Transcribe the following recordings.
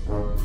Bong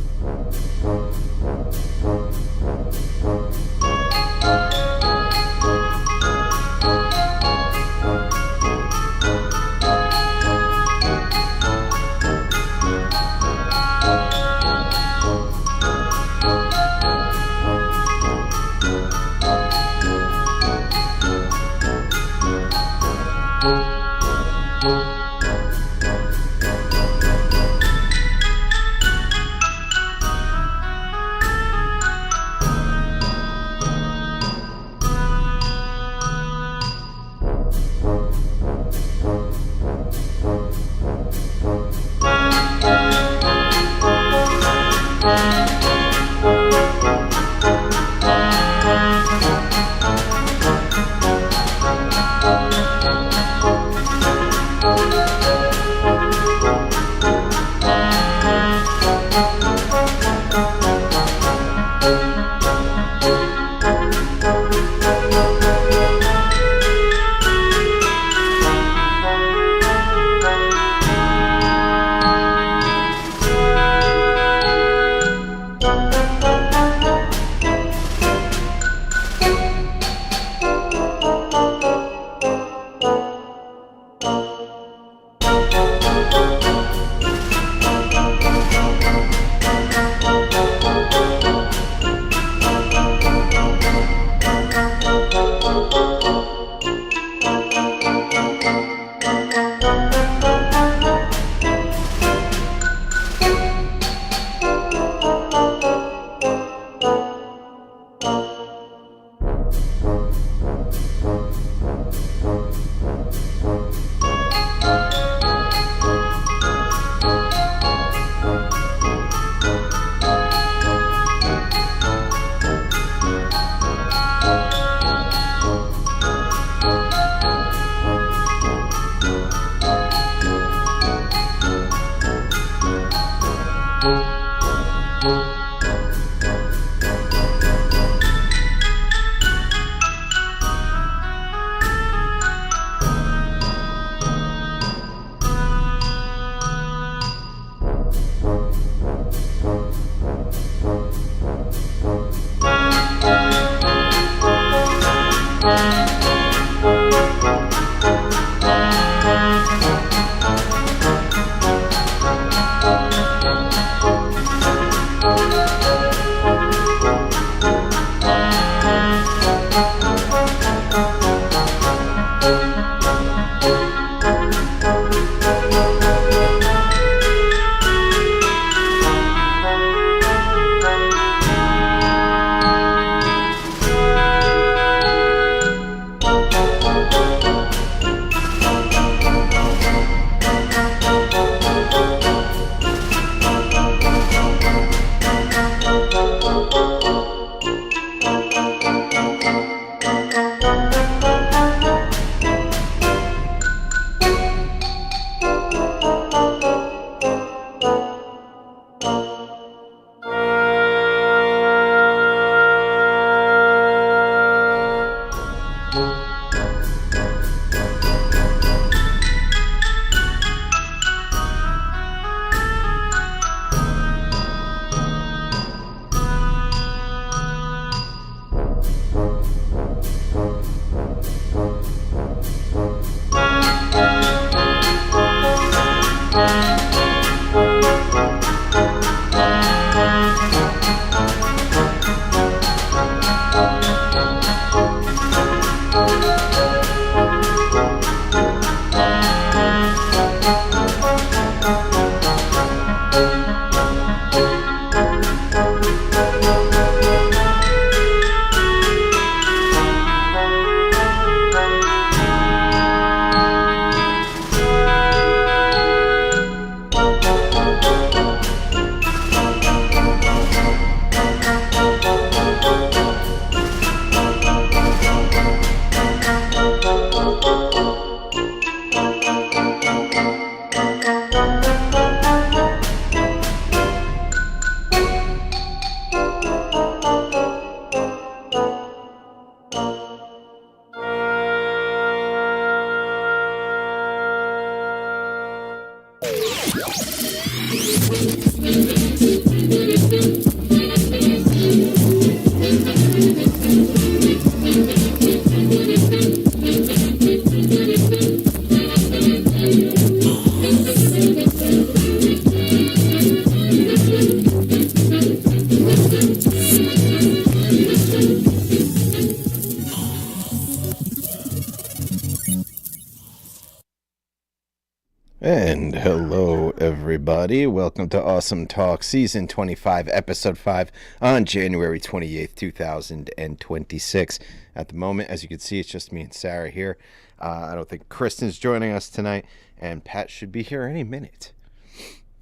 everybody. Welcome to Awesome Talk, Season 25, Episode 5, on January 28th, 2026. At the moment, as you can see, it's just me and Sarah here. I don't think Kristen's joining us tonight, and Pat should be here any minute.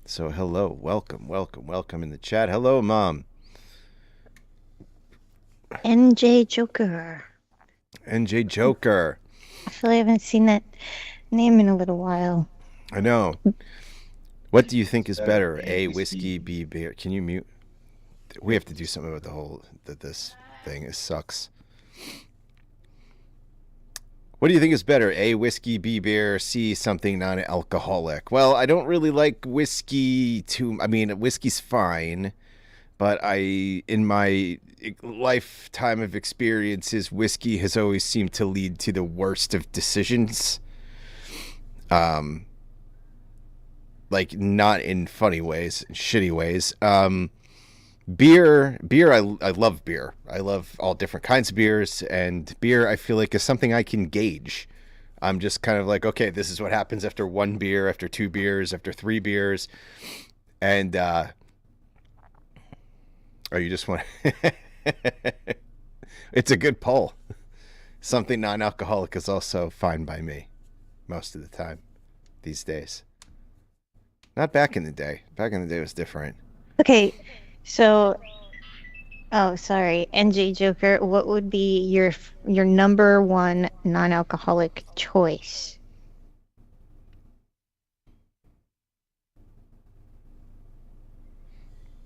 So, hello, welcome in the chat. Hello, Mom. NJ Joker. NJ Joker. I feel I haven't seen that name in a little while. I know. What do you think is better, A, whiskey, B, beer? Can you mute? We have to do something with this thing. It sucks. What do you think is better, A, whiskey, B, beer, C, something non-alcoholic? Well, I don't really like whiskey whiskey's fine, but in my lifetime of experiences, whiskey has always seemed to lead to the worst of decisions. Like not in funny ways, shitty ways. Beer, I love beer. I love all different kinds of beers, and beer I feel like is something I can gauge. I'm just kind of like, okay, this is what happens after one beer, after two beers, after three beers. And you just want it's a good poll. Something non-alcoholic is also fine by me most of the time these days. Not back in the day. Back in the day was different. Okay, so, sorry, NJ Joker, what would be your number one non-alcoholic choice?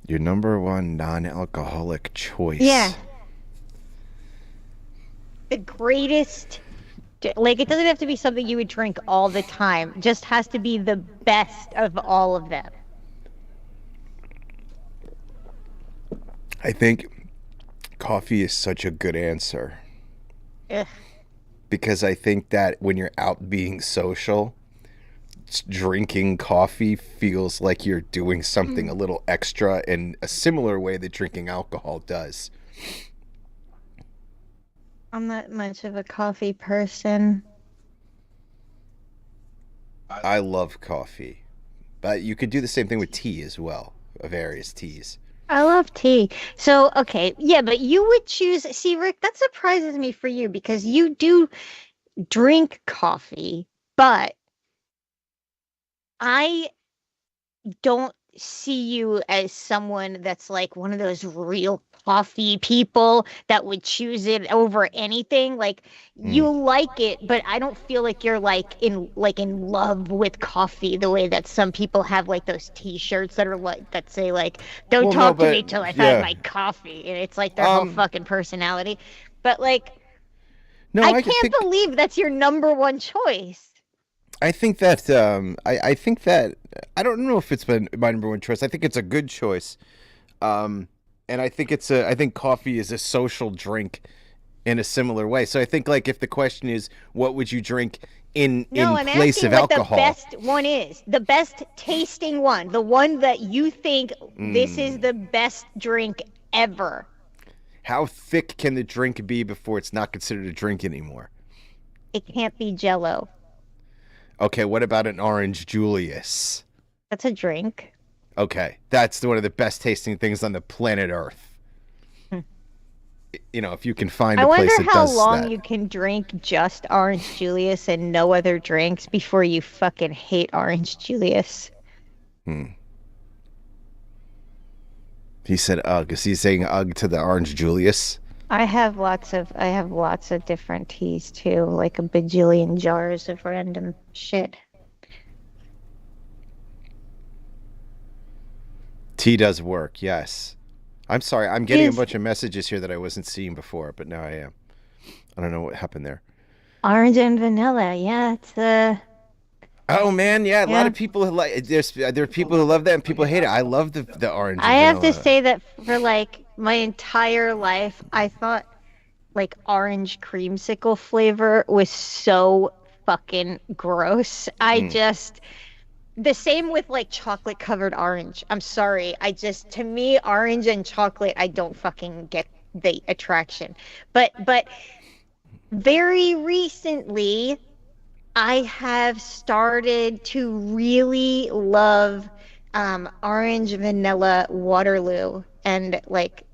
Your number one non-alcoholic choice? Yeah. The greatest, like, it doesn't have to be something you would drink all the time. It just has to be the best of all of them. I think coffee is such a good answer. Ugh. Because I think that when you're out being social, drinking coffee feels like you're doing something a little extra in a similar way that drinking alcohol does. I'm not much of a coffee person. I love coffee. But you could do the same thing with tea as well, various teas. I love tea. So, okay, yeah, but you would choose, see, Rick, that surprises me for you because you do drink coffee, but I don't see you as someone that's like one of those real coffee people that would choose it over anything. Like you like it, but I don't feel like you're in love with coffee the way that some people have like those t-shirts that are like that say like don't talk to me till I've had my coffee, and it's like their whole fucking personality. But like I can't believe that's your number one choice. I think that I think that I don't know if it's been my number one choice. I think it's a good choice, and I think I think coffee is a social drink in a similar way. So I think like if the question is what would you drink in place of alcohol, the best one is the best tasting one, the one that you think this is the best drink ever. How thick can the drink be before it's not considered a drink anymore? It can't be Jell-O. Okay, what about an Orange Julius? That's a drink. Okay, that's one of the best tasting things on the planet Earth. You know, if you can find a place that does that. I wonder how long you can drink just Orange Julius and no other drinks before you fucking hate Orange Julius. He said ugh. Is he saying ugh to the Orange Julius? I have lots of different teas too, like a bajillion jars of random shit. Tea does work, yes. I'm sorry, I'm getting a bunch of messages here that I wasn't seeing before, but now I am. I don't know what happened there. Orange and vanilla, yeah, it's Oh man, yeah, a lot of people like. There are people who love that and people hate it. I love the orange. I have to say that for like my entire life, I thought like orange creamsicle flavor was so fucking gross. The same with like chocolate covered orange. I'm sorry. To me, orange and chocolate, I don't fucking get the attraction. But very recently, I have started to really love orange, vanilla, Waterloo, and like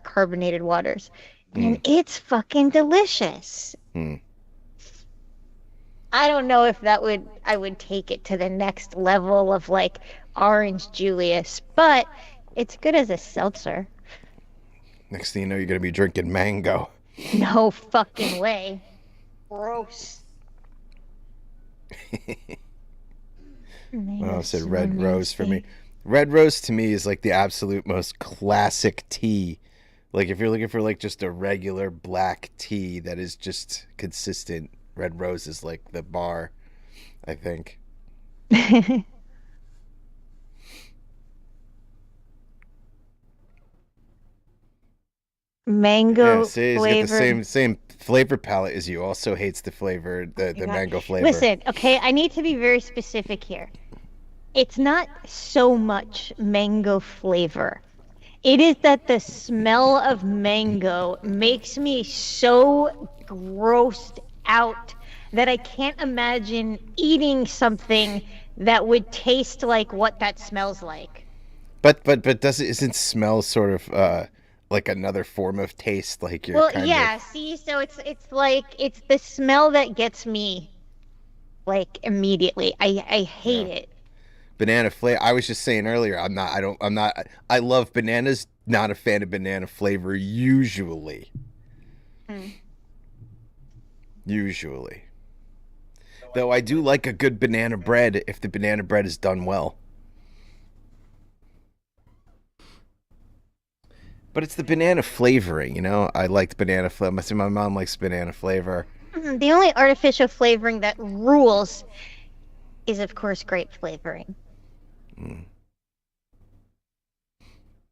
carbonated waters. And Mm, it's fucking delicious. mm. I don't know if I would take it to the next level of like Orange Julius, but it's good as a seltzer. Next thing you know, you're gonna be drinking mango. No fucking way. Gross. Well, I Mango's said so red rose for me. nasty. Red rose to me is like the absolute most classic tea. Like if you're looking for like just a regular black tea that is just consistent, red rose is like the bar, I think. Yeah, Mango see, he's got the flavored. same flavor palette as you. Also hates the flavor, Oh the my the God. mango flavor. Listen, okay, I need to be very specific here. It's not so much mango flavor. It is that the smell of mango makes me so grossed out that I can't imagine eating something that would taste like what that smells like. But does it isn't smell sort of like another form of taste? Like you're Well, kind of yeah, see, so it's like it's the smell that gets me like immediately. I hate yeah. it. Banana flavor. I was just saying earlier. I'm not. I don't. I'm not. I love bananas. Not a fan of banana flavor usually. Mm. Usually, though, I do like a good banana bread if the banana bread is done well. But it's the banana flavoring, you know. I liked banana flavor. My mom likes banana flavor. The only artificial flavoring that rules is, of course, grape flavoring. Mm.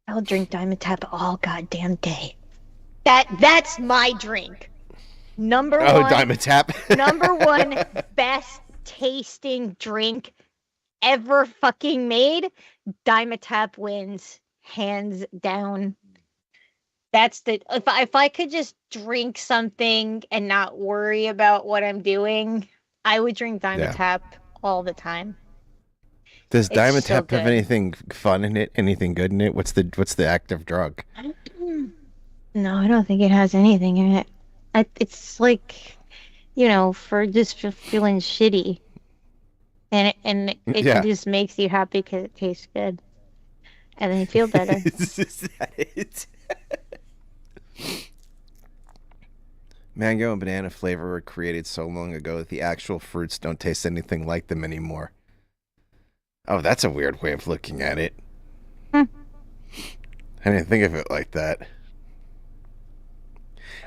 I'll drink Diamond Tap all goddamn day. That's my drink. Number Oh, one, Diamond Tap. number one best tasting drink ever fucking made. Dimetap wins hands down. That's the if I could just drink something and not worry about what I'm doing, I would drink Yeah. Dimetap all the time. Does It's Diamond so Tap have good. anything fun in it? Anything good in it? What's the active drug? No, I don't think it has anything in it. It's like, for just feeling shitty, and it Yeah. just makes you happy because it tastes good, and then you feel better. Is that it? Mango and banana flavor were created so long ago that the actual fruits don't taste anything like them anymore. Oh, that's a weird way of looking at it. Hmm. I didn't think of it like that.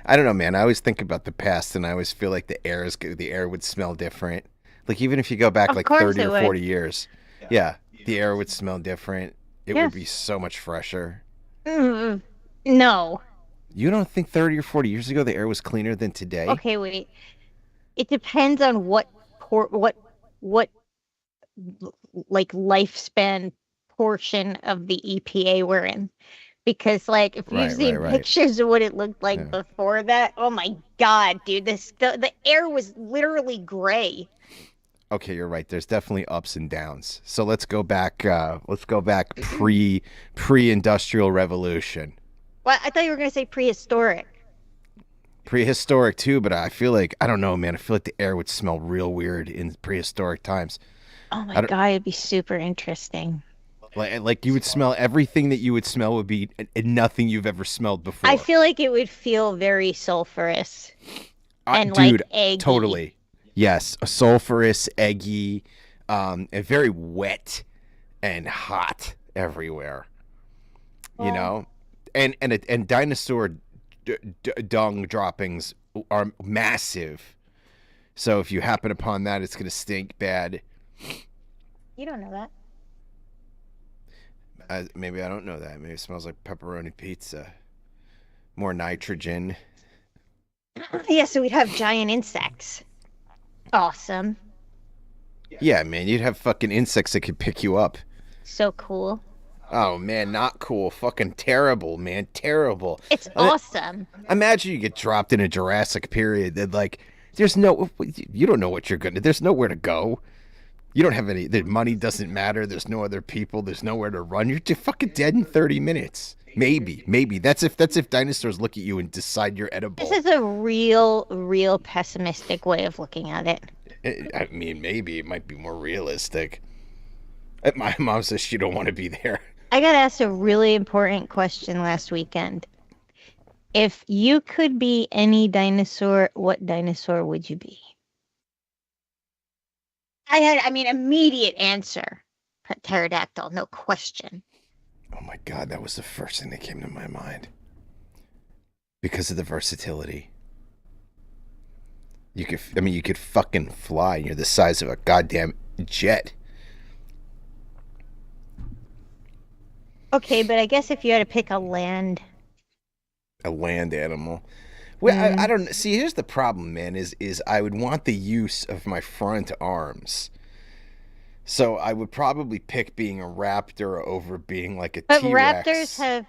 I don't know, man. I always think about the past, and I always feel like the air would smell different. Like even if you go back Of like course 30 it or would. 40 years, yeah, the air would smell different. It would be Yes. so much fresher. Mm, no. You don't think 30 or 40 years ago the air was cleaner than today? Okay, wait. It depends on what like lifespan portion of the EPA we're in. Because like if you've Right, right, seen right. pictures of what it looked like Yeah. before that, oh my God, dude, the air was literally gray. Okay, you're right. There's definitely ups and downs. So let's go back. Let's go back pre-industrial revolution, Well, I thought you were gonna say prehistoric. prehistoric too. But I feel like I don't know, man. I feel like the air would smell real weird in prehistoric times. Oh my I don't God, it'd be super interesting. like you would smell everything that you would smell would be nothing you've ever smelled I before. feel like it would feel very sulfurous and like Dude, eggy. totally. Yes, a sulfurous, eggy, and very wet and hot everywhere. You Well, know, and dinosaur dung droppings are massive. So if you happen upon that, it's gonna stink bad. you don't know that. Maybe I don't know that. Maybe it smells like pepperoni pizza. More nitrogen. Yeah, so we'd have giant insects. Awesome. Yeah, man, you'd have fucking insects that could pick you up. So cool. Oh man, not cool. Fucking terrible, man. Terrible. It's awesome. Imagine you get dropped in a Jurassic period. That like, there's no, you don't know what you're gonna. There's nowhere to go. You don't have any. The money doesn't matter. There's no other people. There's nowhere to run. You're just fucking dead in 30 minutes. Maybe. That's if dinosaurs look at you and decide you're This edible. is a real pessimistic way of looking at it. I mean, maybe it might be more realistic. My mom says she don't want to be there. I got asked a really important question last weekend. If you could be any dinosaur, what dinosaur would you be? I mean, immediate answer. Pterodactyl, no question. Oh my god, that was the first thing that came to my mind because of the versatility. You could fucking fly. You're the size of a goddamn jet. Okay, but I guess if you had to pick a land, A land animal. Well, I mm, don't see. Here's the problem, man. Is I would want the use of my front arms, so I would probably pick being a raptor over being like a but T raptors Rex. have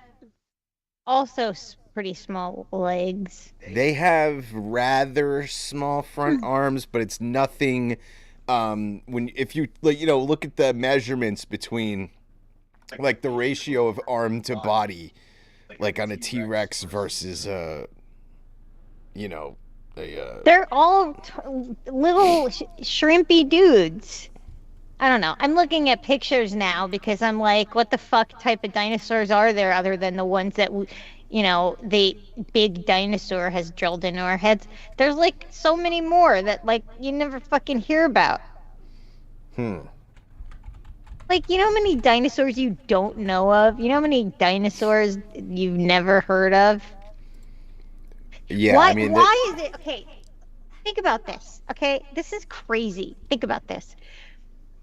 also pretty small legs. They have rather small front arms, but it's nothing. When if you like, look at the measurements between like the ratio of arm to body, like on a T Rex versus you know, a They're all little shrimpy dudes. I don't know. I'm looking at pictures now because I'm like, what the fuck type of dinosaurs are there other than the ones that, the big dinosaur has drilled into our heads? There's like so many more that like you never fucking hear about. hmm. Like, you know how many dinosaurs you don't know of? You know how many dinosaurs you've never heard of? Yeah, I Why mean that. why is it okay? Think about this. Okay? This is crazy. Think about this.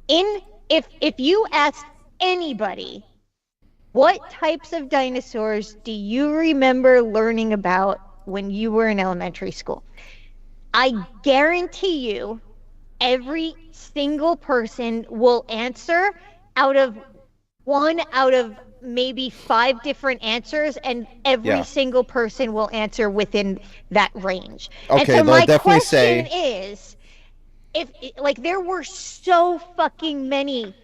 In if you asked anybody what types of dinosaurs do you remember learning about when you were in elementary school? I guarantee you every single person will answer out of one out of maybe five different answers, and every Yeah. single person will answer within that range. And Okay, so they'll my definitely question say. is, if like there were so fucking many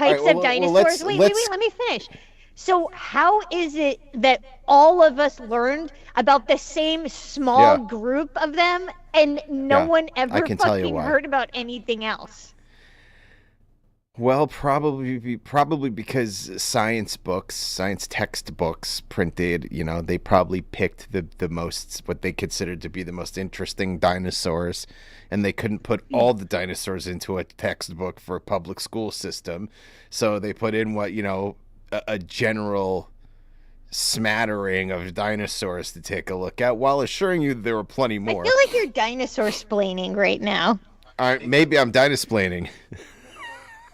All right. types of Well, dinosaurs. Wait, let's. let me finish. So how is it that all of us learned about the same small Yeah. group of them and no Yeah. one I ever can tell you fucking why. heard about anything else? Well, probably because science books, science textbooks printed, they probably picked the most what they considered to be the most interesting dinosaurs, and they couldn't put all the dinosaurs into a textbook for a public school system, so they put in what a general smattering of dinosaurs to take a look at, while assuring you there were plenty I feel more. like you're dinosaur splaining right now. All right, maybe I'm dinosplaining,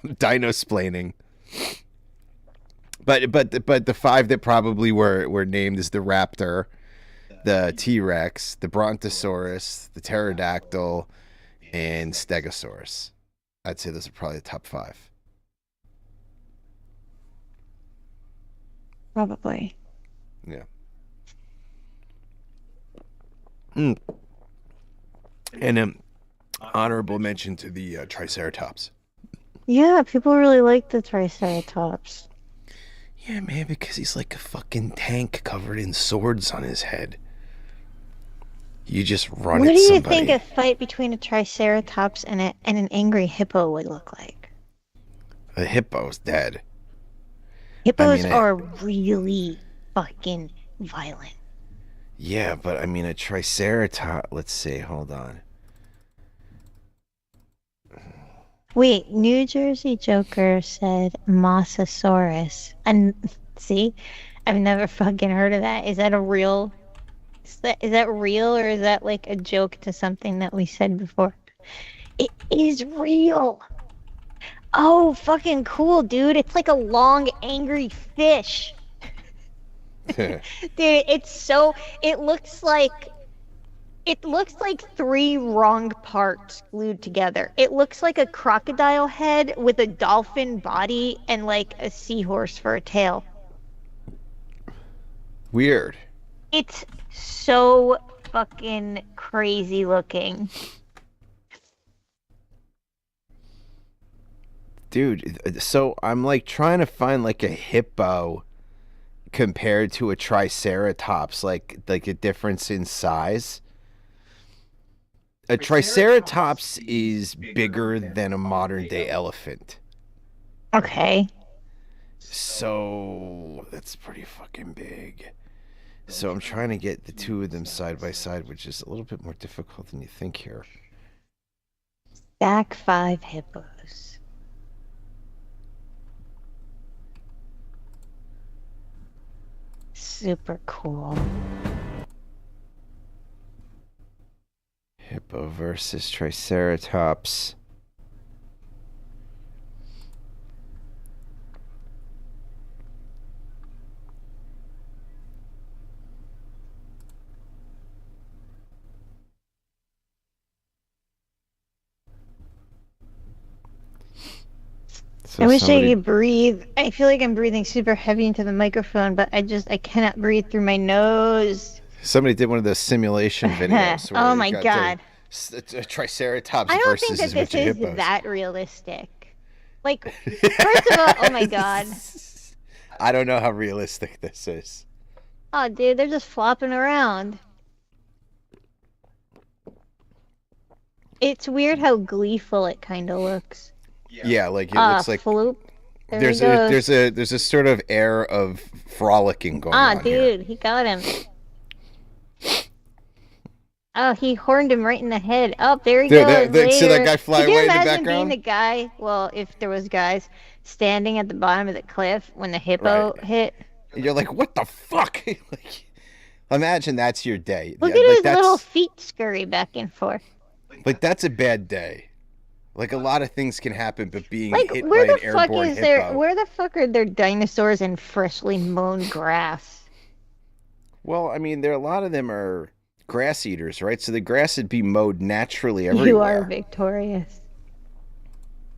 dinosplaining. But the five that probably were named is the raptor, the T Rex, the brontosaurus, the pterodactyl, and stegosaurus. I'd say those are probably the top five. Probably. Yeah. Mm. And honorable mention to the triceratops. Yeah, people really like the Triceratops. Yeah, man, because he's like a fucking tank covered in swords on his head. You just run What at do you think a somebody. fight between a Triceratops and an angry hippo would look like? A hippo's dead. I Hippos mean, are really fucking violent. yeah, but I mean, a triceratops. Let's see. Hold on. Wait, New Jersey Joker said Mosasaurus. And see, I've never fucking heard of that. Is that a real? Is that real or is that like a joke to something that we said before? It is real. Oh, fucking cool, dude. It's like a long, angry fish. Dude, it looks like three wrong parts glued together. It looks like a crocodile head with a dolphin body and like a seahorse for a tail. Weird. It's so fucking crazy looking. dude. So I'm like trying to find like a hippo compared to a triceratops, like a difference in size. A triceratops is bigger than a modern day elephant. Okay. So that's pretty fucking big. So I'm trying to get the two of them side by side, which is a little bit more difficult than you think here. Stack 5 hippos. Super cool. Hippo versus triceratops. I So wish I somebody could breathe. I feel like I'm breathing super heavy into the microphone, but I cannot breathe through my nose. somebody did one of those simulation videos where Oh you my got the triceratops I don't think versus a that bunch this of is hippos. that realistic. Like, first of all, oh my God. I don't know how realistic this is. Oh, dude, they're just flopping around. It's weird how gleeful it kind of looks. Yeah, like it Ah, looks like floop. There he goes. there's a sort of air of frolicking going Ah, on here. dude, he got him. Oh, he horned him right in the head. Oh, there he Dude, goes see that later. guy fly Could you away in the imagine being background? the guy, well, if there was guys standing at the bottom of the cliff when the Right. hippo hit? And you're like, what the fuck? Like, imagine that's your day. Look Yeah, at like his little that's feet scurry back and forth. that's a bad day. Like a lot of things can happen, but being Like, hit by an airborne hippo. where the fuck are there dinosaurs in freshly mown grass? Well, I mean, there a lot of them are grass eaters, right? So the grass would be mowed naturally You are everywhere. victorious.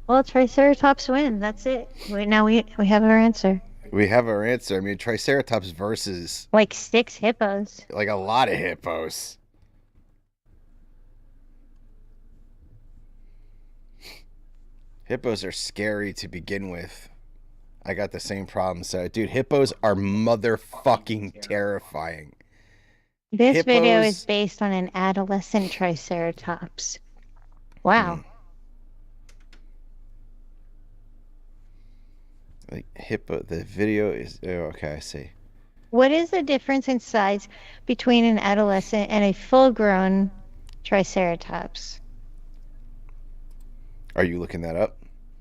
Well, Triceratops win. That's it. Now we have our answer. We have our answer. I mean, Triceratops versus Like 6 hippos. like a lot of hippos. Hippos are scary to begin with. I got the same problem. So, dude, hippos are motherfucking terrifying. This video is Hippos, based on an adolescent Triceratops. Wow. like hippo. The video is okay. I see. What is the difference in size between an adolescent and a full-grown Triceratops? Are you looking that up?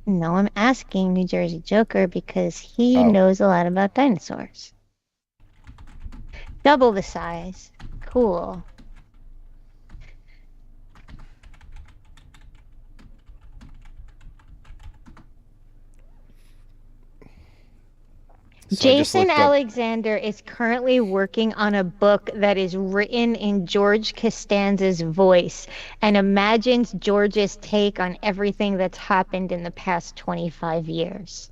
No, I'm asking New Jersey Joker because he Oh, knows a lot about dinosaurs. Double the size. Cool. so I just Jason looked up. Alexander is currently working on a book that is written in George Costanza's voice and imagines George's take on everything that's happened in the past 25 years.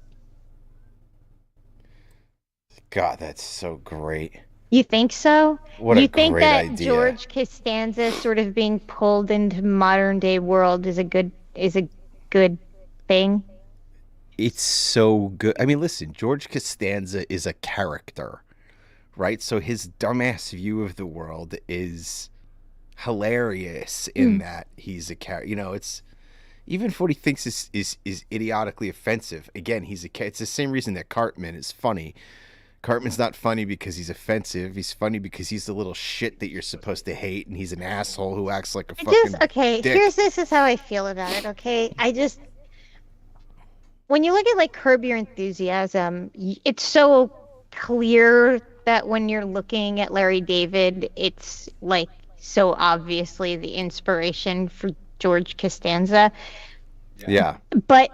God, that's so great. You think so? What a You think great that idea. George Costanza sort of being pulled into modern day world is a good thing? It's so good. I mean, listen, George Costanza is a character, right? So his dumbass view of the world is hilarious in Hmm. that he's a character. You know, it's even for what he thinks is idiotically offensive. Again, it's the same reason that Cartman is funny. Cartman's not funny because he's offensive. He's funny because he's the little shit that you're supposed to hate, and he's an asshole who acts like a I just fucking okay, dick. this is how I feel about it, okay? When you look at like Curb Your Enthusiasm, it's so clear that when you're looking at Larry David, it's like so obviously the inspiration for George Costanza. Yeah, But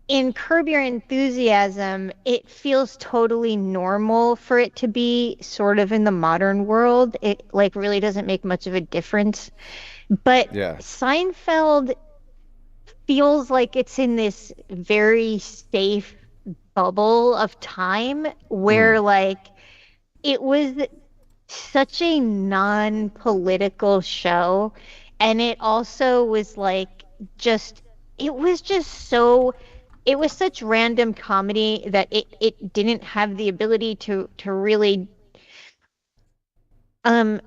in Curb Your Enthusiasm, it feels totally normal for it to be sort of in the modern world. It like really doesn't make much of a difference. But yeah. Seinfeld feels like it's in this very safe bubble of time Mm, where like it was such a non-political show, and it also was like just it was just so it was such random comedy that it didn't have the ability to really um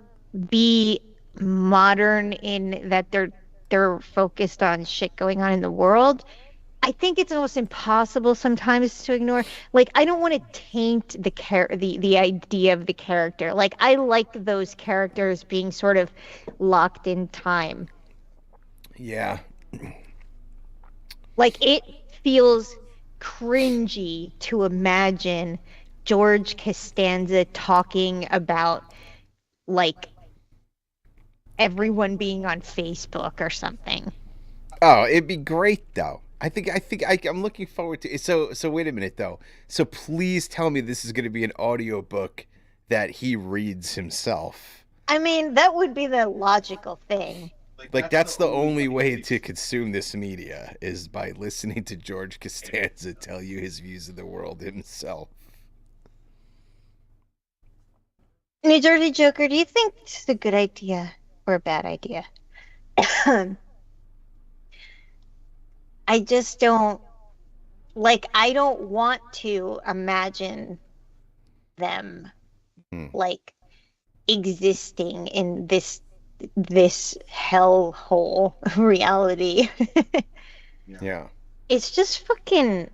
be modern in that they're focused on shit going on in the world. I think it's almost impossible sometimes to ignore. Like, I don't want to taint the idea of the character. Like, I like those characters being sort of locked in time. Yeah. Like, it feels cringy to imagine George Costanza talking about like everyone being on Facebook or something. Oh, it'd be great though. I'm looking forward to it. So wait a minute though. So please tell me this is going to be an audiobook that he reads himself. I mean, that would be the logical thing. Like that's the only way to consume this media is by listening to George Costanza tell you his views of the world himself. New Jersey Joker, do you think this is a good idea or a bad idea? I just don't I don't want to imagine them Hmm. like existing in this hellhole reality. Yeah. It's just fucking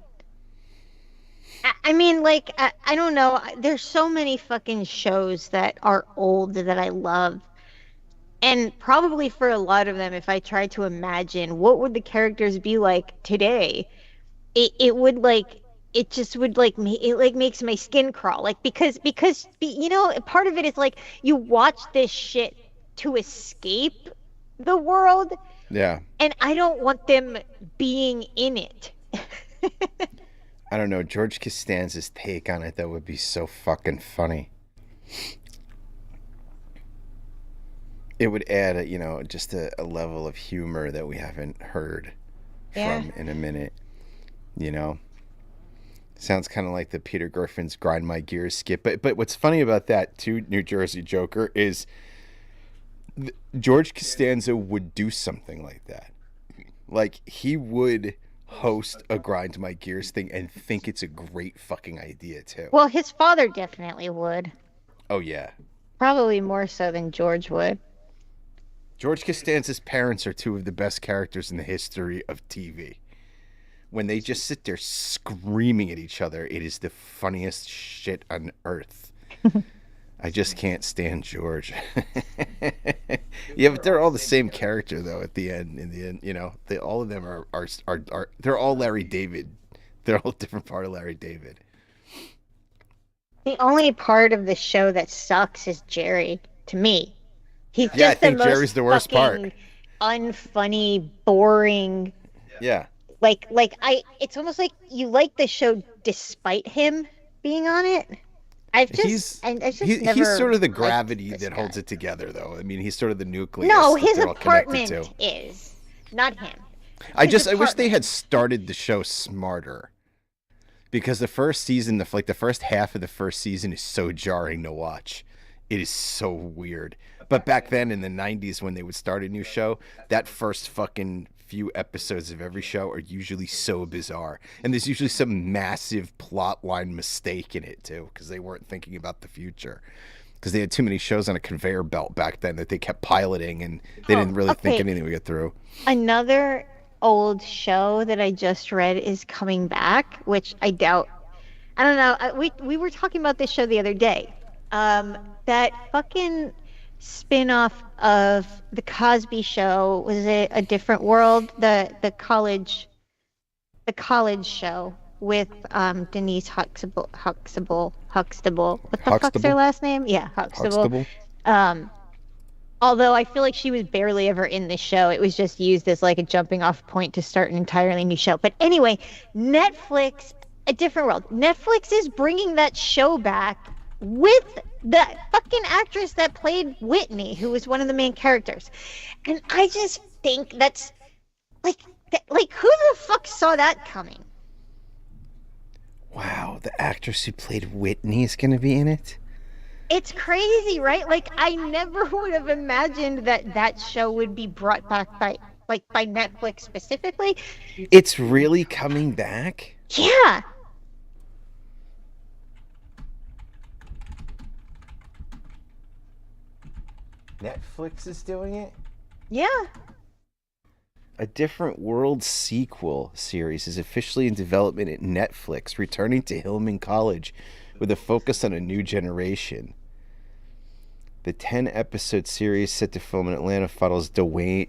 I mean, I don't know. There's so many fucking shows that are old that I love. And probably for a lot of them, if I tried to imagine what would the characters be like today, it would it just would it like makes my skin crawl. Like because you know, part of it is like you watch this shit to escape the world, Yeah. and I don't want them being in it. I don't know. George Costanza's take on it that would be so fucking funny. It would add just a level of humor that we haven't heard Yeah. from in a minute. You know, sounds kind of like the Peter Griffin's "Grind My Gears" skit. But what's funny about that too, New Jersey Joker, is George Costanza would do something like that. Like he would host a "Grind My Gears" thing and think it's a great fucking idea too. Well, his father definitely would. Oh yeah, Probably more so than George would. George Costanza's parents are two of the best characters in the history of TV. When they just sit there screaming at each other, it is the funniest shit on earth. I just can't stand George. Yeah, but they're all the same character though. At the end, in the end, they all of them are they're all Larry David. They're all different part of Larry David. The only part of the show that sucks is Jerry, to me. He's Yeah, I just the think most Jerry's the worst part. fucking unfunny, boring. Yeah, It's almost like you like the show despite him being on it. I just he's never sort of the liked gravity this that guy. holds it together, though. I mean, he's sort of the nucleus No, that his they're all connected apartment to. is, not him. I wish they had started the show smarter. Because the first season, the first half of the first season is so jarring to watch. It is so weird. But back then in the 90s when they would start a new show, that first fucking few episodes of every show are usually so bizarre. And there's usually some massive plot line mistake in it too, because they weren't thinking about the future. Because they had too many shows on a conveyor belt back then that they kept piloting and they didn't really think anything would get through. Another old show that I just read is coming back, which I doubt. I don't know. We were talking about this show the other day. That fucking spin-off of the Cosby Show, was it A Different World? The college show with Denise Huxtable. What the fuck's her Huxtable? last name? Yeah, Huxtable. Huxtable? Um, Although I feel like she was barely ever in the show. It was just used as like a jumping off point to start an entirely new show. But anyway, Netflix, A Different World. Netflix is bringing that show back with the fucking actress that played Whitney, who was one of the main characters. And I just think that's like who the fuck saw that coming? Wow, the actress who played Whitney is going to be in it? It's crazy, right? Like I never would have imagined that show would be brought back by like by Netflix specifically. It's really coming back? Yeah. Netflix is doing it? Yeah. A Different World sequel series is officially in development at Netflix, returning to Hillman College with a focus on a new generation. The 10-episode series set to film in Atlanta follows Deborah Wayne,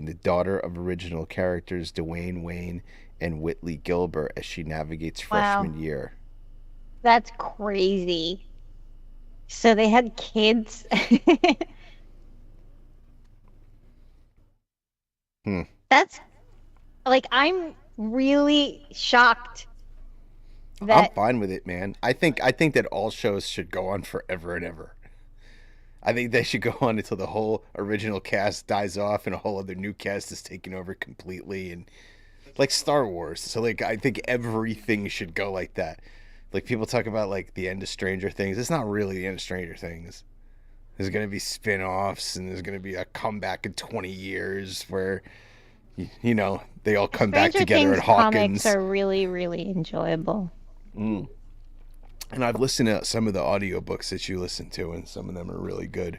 the daughter of original characters Dwayne Wayne and Whitley Gilbert, as she navigates Wow. freshman year. That's crazy. So they had kids. Hmm. That's like I'm really shocked I'm that fine with it, man. I think that all shows should go on forever and ever. I think they should go on until the whole original cast dies off and a whole other new cast is taken over completely, and like Star Wars. So like I think everything should go like that. Like people talk about like the end of Stranger Things. It's not really the end of Stranger Things. There's gonna be spin-offs and there's gonna be a comeback in 20 years where they all come back Stranger together Things at comics Hawkins. are really, really enjoyable. Mm. And I've listened to some of the audiobooks that you listen to, and some of them are really good.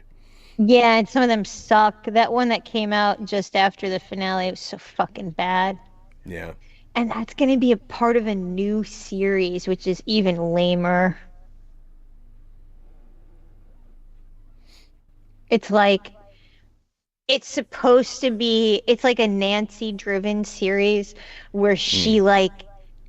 Yeah, and some of them suck. That one that came out just after the finale was so fucking bad. Yeah. And that's going to be a part of a new series, which is even lamer. It's like it's supposed to be, it's like a Nancy driven series where Mm. she like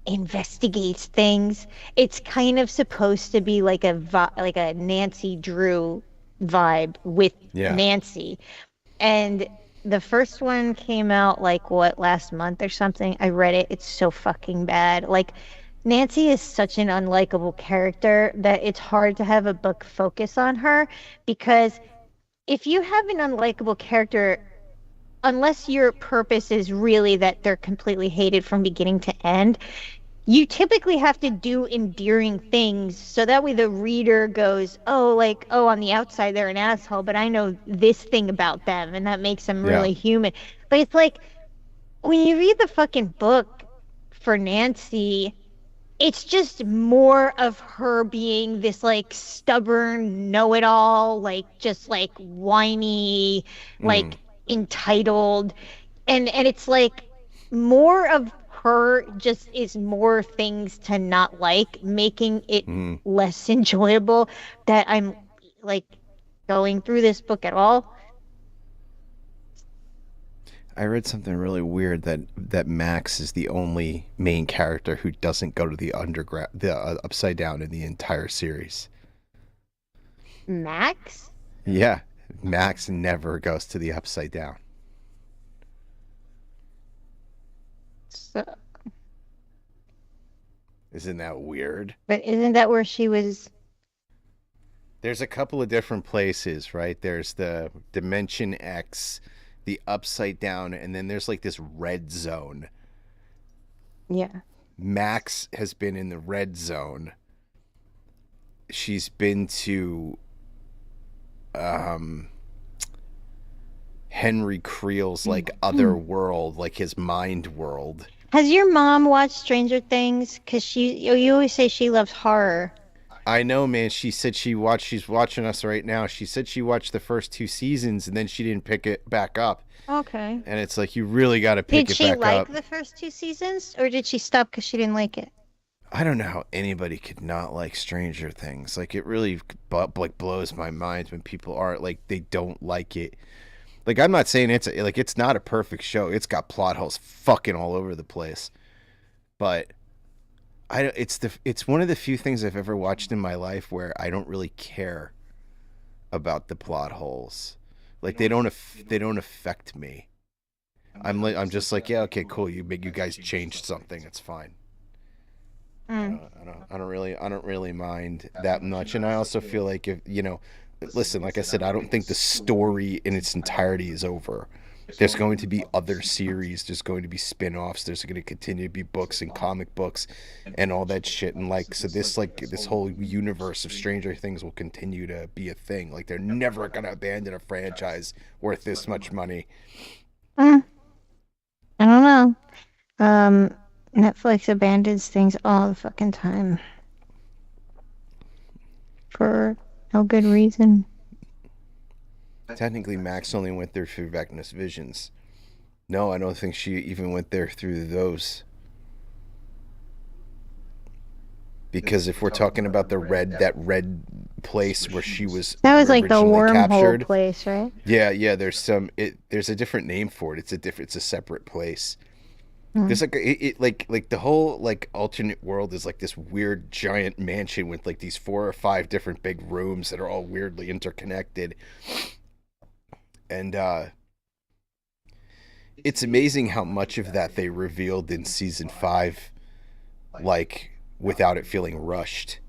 investigates things. It's kind of supposed to be like like a Nancy Drew vibe with Yeah. Nancy. And the first one came out like what, last month or something. I read it. It's so fucking bad. Like Nancy is such an unlikable character that it's hard to have a book focus on her because if you have an unlikable character, unless your purpose is really that they're completely hated from beginning to end, you typically have to do endearing things so that way the reader goes, oh, like, oh, on the outside they're an asshole, but I know this thing about them and that makes them Yeah. really human. But it's like when you read the fucking book for Nancy, it's just more of her being this like stubborn know-it-all, like just like whiny, Mm. like entitled, and it's like more of her just is more things to not like, making it Mm. less enjoyable that I'm like going through this book at all. I read something really weird that Max is the only main character who doesn't go to the upside down in the entire series. Max? Yeah, Max never goes to the upside down. So, Isn't that weird? but isn't that where she was? There's a couple of different places, right? There's the Dimension X, the upside down, and then there's like this red zone. Yeah. Max has been in the red zone. She's been to um Henry Creel's like other world, like his mind world. Has your mom watched Stranger Things? Because you always say she loves horror. I know, man. She said she's watching us right now. She said she watched the first 2 seasons and then she didn't pick it back up. Okay. And it's like you really got to pick Did it she back like up. the first two seasons, or did she stop because she didn't like it? I don't know how anybody could not like Stranger Things. Like it really like blows my mind when people are like they don't like it. Like I'm not saying it's not a perfect show. It's got plot holes fucking all over the place. But it's one of the few things I've ever watched in my life where I don't really care about the plot holes. Like they don't affect me. I'm just like, yeah, okay, cool. You guys changed something. It's fine. Mm. I don't really mind that much. And I also feel like if listen, like I said, I don't think the story in its entirety is over. There's going to be other series. There's going to be spin-offs. There's going to continue to be books and comic books and all that shit. And like, so this whole universe of Stranger Things will continue to be a thing. Like, they're never going to abandon a franchise worth this much money. Mm, I don't know. Um, Netflix abandons things all the fucking time for no good reason. Technically, Max only went there through Vecna's Visions. No, I don't think she even went there through those. Because if we're talking about that red place where she was That was like the originally wormhole captured, place, right? yeah, there's a different name for it. It's a separate place. Mm. There's like like the whole like alternate world is like this weird giant mansion with like these 4 or 5 different big rooms that are all weirdly interconnected. And it's amazing how much of that they revealed in season 5, like without it feeling rushed.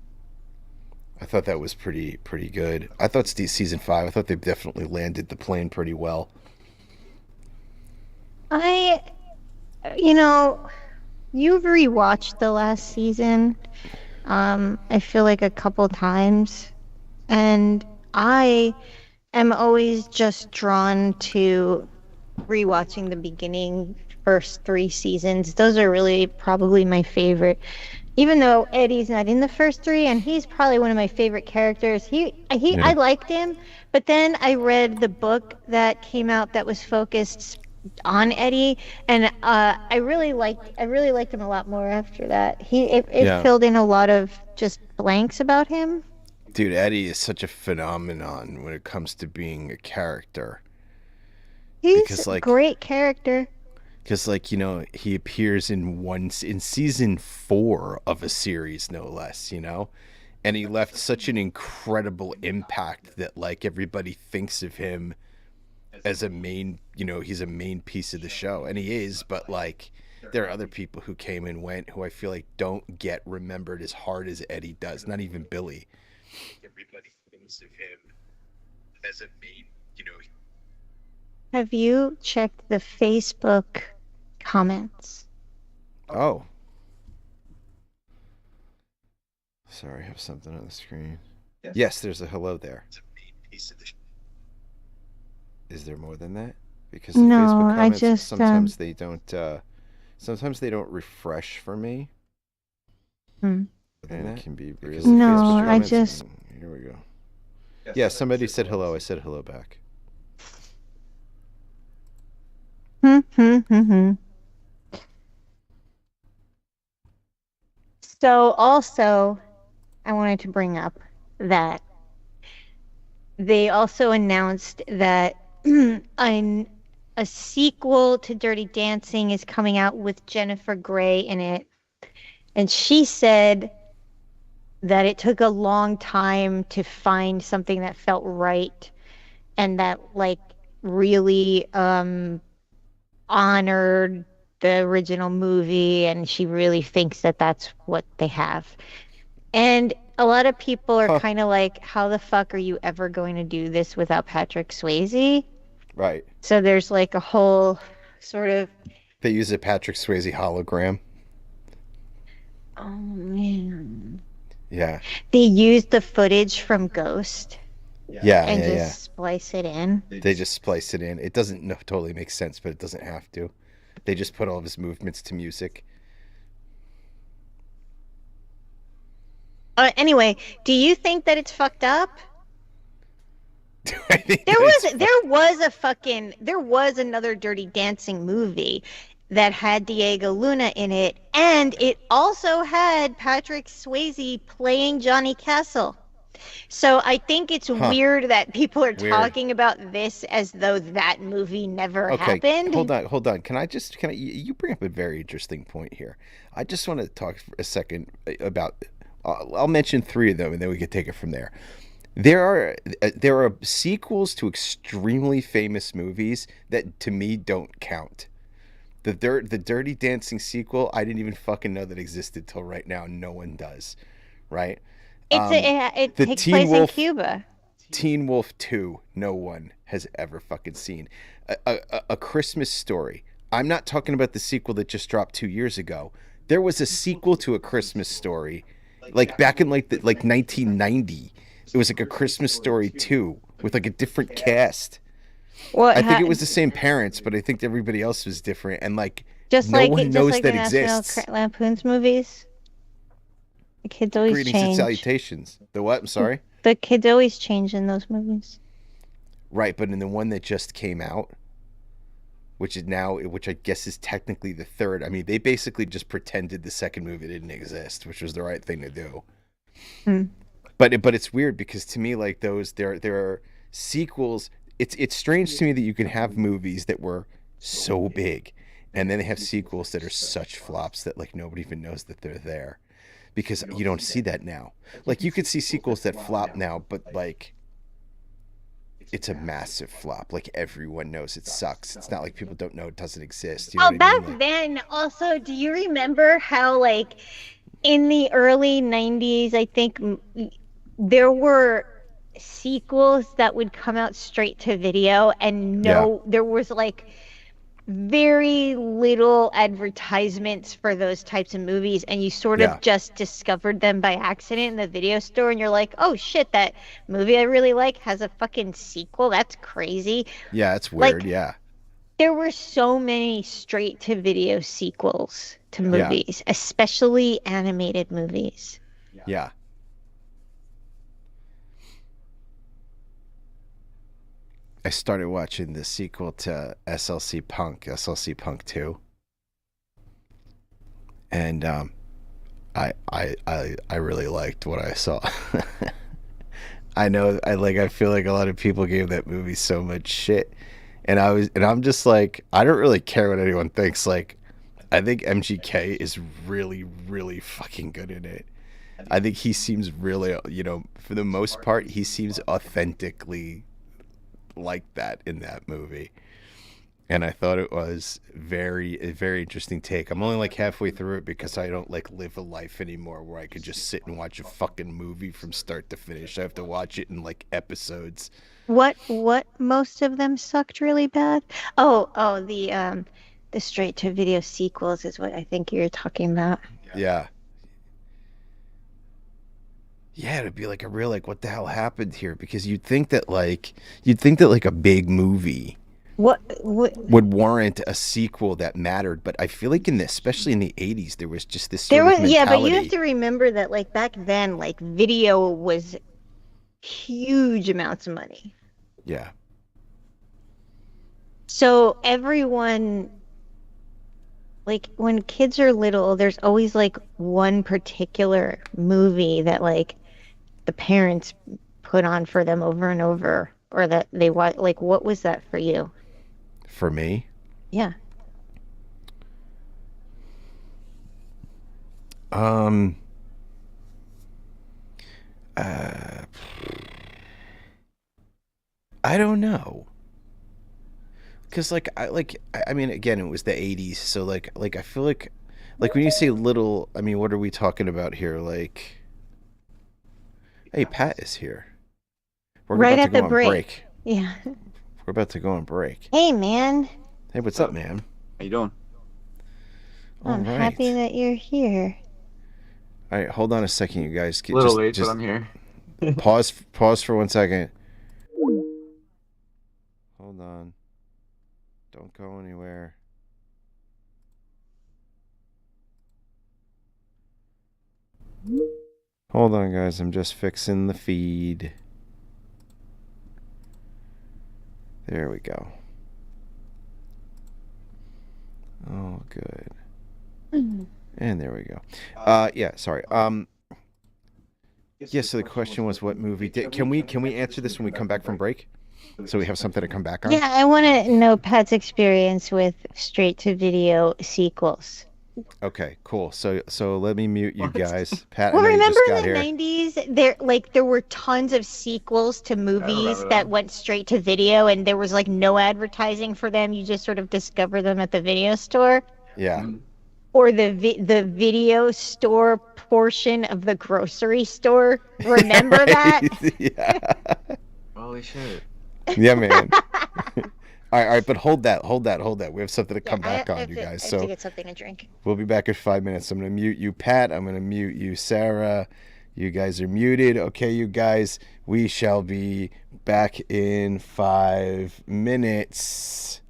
I thought that was pretty good. I thought season 5. I thought they definitely landed the plane pretty well. I, you know, you've rewatched the last season. I feel like a couple times, and I am always just drawn to rewatching the beginning first 3 seasons. Those are really probably my favorite. Even though Eddie's not in the first 3, and he's probably one of my favorite characters. I Yeah, liked him, but then I read the book that came out that was focused on Eddie, and I really liked him a lot more after that. It yeah, filled in a lot of just blanks about him. dude, Eddie is such a phenomenon when it comes to being a character He's because a great character. he appears in season 4 of a series, no less, and he left such an incredible impact that like everybody thinks of him as a main, he's a main piece of the show, and he is, but like there are other people who came and went who I feel like don't get remembered as hard as Eddie does. Not even Billy. Everybody thinks of him as a main, Have you checked the Facebook comments? Oh, sorry, I have something on the screen. Yes, there's a hello there. Is there more than that? Because the No, Facebook I comments just sometimes they don't refresh for me. hmm. And it can be because the No, Facebook I comments. just Here we go. Yeah, somebody said hello. I said hello back. hmm, hmm, hmm, hmm. So also, I wanted to bring up that they also announced that an, a sequel to Dirty Dancing is coming out with Jennifer Grey in it. And she said that it took a long time to find something that felt right and that like really honored the original movie, and she really thinks that that's what they have. And a lot of people are Huh. kind of like, how the fuck are you ever going to do this without Patrick Swayze? Right. So there's like a whole sort of, They use a Patrick Swayze hologram. oh man. Yeah. They used the footage from Ghost Yeah. and Yeah. Yeah. just splice it in. They just splice it in. It doesn't totally make sense, but it doesn't have to. They just put all of his movements to music. Anyway, do you think that it's fucked up? I think There that it's was there was a fucking there was another Dirty Dancing movie that had Diego Luna in it, and it also had Patrick Swayze playing Johnny Castle. So I think it's huh. weird that people are Weird. talking about this as though that movie never Okay, happened. hold on. Can I? You bring up a very interesting point here. I just want to talk for a second about. I'll mention 3 of them, and then we can take it from there. There are sequels to extremely famous movies that to me don't count. The Dirty Dancing sequel, I didn't even fucking know that existed till right now. No one does, right? It's Um, it the takes place in Cuba. Teen Wolf 2, no one has ever fucking seen. A Christmas Story. I'm not talking about the sequel that just dropped 2 years ago. There was a sequel to A Christmas Story, like back in like 1990. It was like A Christmas Story 2 with like a different cast. What I think it was the same parents, but I think everybody else was different, and like no one just knows like the that National exists. Lampoon's movies. The kids always Greetings and change. salutations. The what? I'm sorry. The kids always change in those movies. Right, but in the one that just came out, which is now, which I guess is technically the third. I mean, they basically just pretended the second movie didn't exist, which was the right thing to do. Hmm. But it's weird because to me, like those, there are sequels. It's strange to me that you can have movies that were so big, and then they have sequels that are such flops that like nobody even knows that they're there, because you don't see that now. Like you could see sequels that flop now, but like it's a massive flop. Like everyone knows it sucks. It's not like people don't know it doesn't exist. You know Oh, what I back mean? Like, then, also, do you remember how, like, in the early 90s, I think there were sequels that would come out straight to video, and yeah, no, there was like very little advertisements for those types of movies, and you sort yeah, of just discovered them by accident in the video store, and you're like, oh shit, that movie I really like has a fucking sequel. That's crazy. yeah. It's weird. Like, Yeah, there were so many straight to video sequels to yeah, movies, especially animated movies. yeah. I started watching the sequel to SLC Punk 2, and I really liked what I saw. I know I feel like a lot of people gave that movie so much shit, and I'm just like I don't really care what anyone thinks. Like I think MGK is really fucking good in it. I think he seems really, for the most part, he seems authentically like that in that movie. And I thought it was a very interesting take. I'm only like halfway through it because I don't like live a life anymore where I could just sit and watch a fucking movie from start to finish. I have to watch it in like episodes. What most of them sucked really bad? Oh, the straight to video sequels is what I think you're talking about. Yeah. Yeah, it'd be like a real like what the hell happened here, because you'd think that like a big movie What would warrant a sequel that mattered, but I feel like especially in the 80s there was just this there sort of was, yeah, but you have mentality. to remember that like back then, like video was huge amounts of money. Yeah. So everyone, like when kids are little, there's always like one particular movie that like the parents put on for them over and over, or that they watch. Like, what was that for you? For me, Yeah. um uh I don't know. Cuz I mean again it was the 80s, so like I feel like when you say little, I mean what are we talking about here? Like hey, Pat is here. We're Right about to at go the on break. break. Yeah. We're about to go on break. Hey, man. Hey, what's up, So, man? how you doing? All I'm happy right. that you're here. All right, hold on a second, you guys. A little late, but I'm here. Pause for 1 second. Hold on. Don't go anywhere. Hold on, guys. I'm just fixing the feed. There we go. Oh, good. Mhm. And there we go. Yeah, sorry. Yeah, so the question was what movie can we answer this when we come back from break? So we have something to come back on? Yeah, I want to know Pat's experience with straight to video sequels. Okay, cool. So let me mute you What? guys. Pat, I Well, know you remember just got in the here. 90s, there were tons of sequels to I movies remember that them. went straight to video, and there was like no advertising for them. You just sort of discover them at the video store Yeah. Mhm. or the video store portion of the grocery store. Remember that? Right? Yeah. Holy shit. Yeah, man. All right, but hold that. We have something to Yeah, come back on, you I guys. have to So get something to drink. we'll be back in 5 minutes. I'm gonna mute you, Pat. I'm gonna mute you, Sarah. You guys are muted. Okay, you guys. We shall be back in 5 minutes.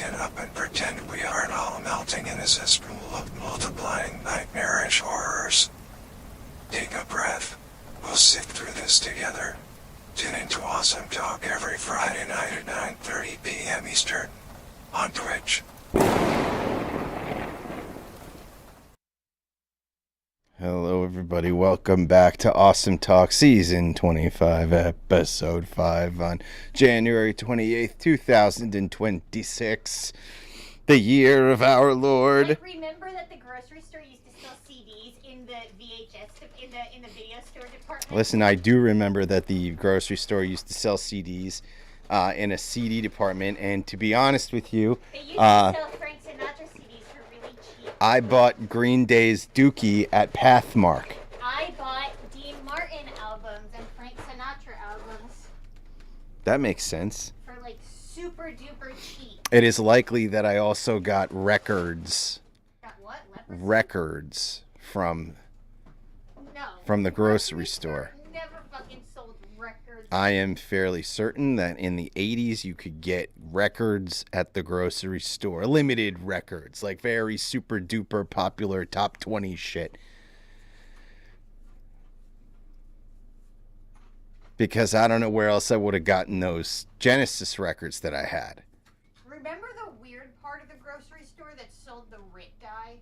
get up and pretend we aren't all melting in a cesspool of multiplying nightmarish horrors. Take a breath. We'll sift through this together. Tune into Awesome Talk every Friday night at 9:30 p.m. Eastern on Twitch. Hello, everybody. Welcome back to Awesome Talk Season 25, Episode 5 on January 28th, 2026, the year of our Lord. Like, remember that the grocery store used to sell CDs in the VHS, in the video store department? Listen, I do remember that the grocery store used to sell CDs in a CD department, and to be honest with you, they used to sell Frank Sinatra CDs for really cheap. I bought Green Day's Dookie at Pathmark. I bought Dean Martin albums and Frank Sinatra albums That makes sense. for like super duper cheap. It is likely that I also got records. Got what? Leprosy? Records from No. the grocery store. Never fucking sold records. I am fairly certain that in the 80s you could get records at the grocery store. Limited records, like very super duper popular top 20 shit. Because I don't know where else I would have gotten those Genesis records that I had. Remember the weird part of the grocery store that sold the RIT dye?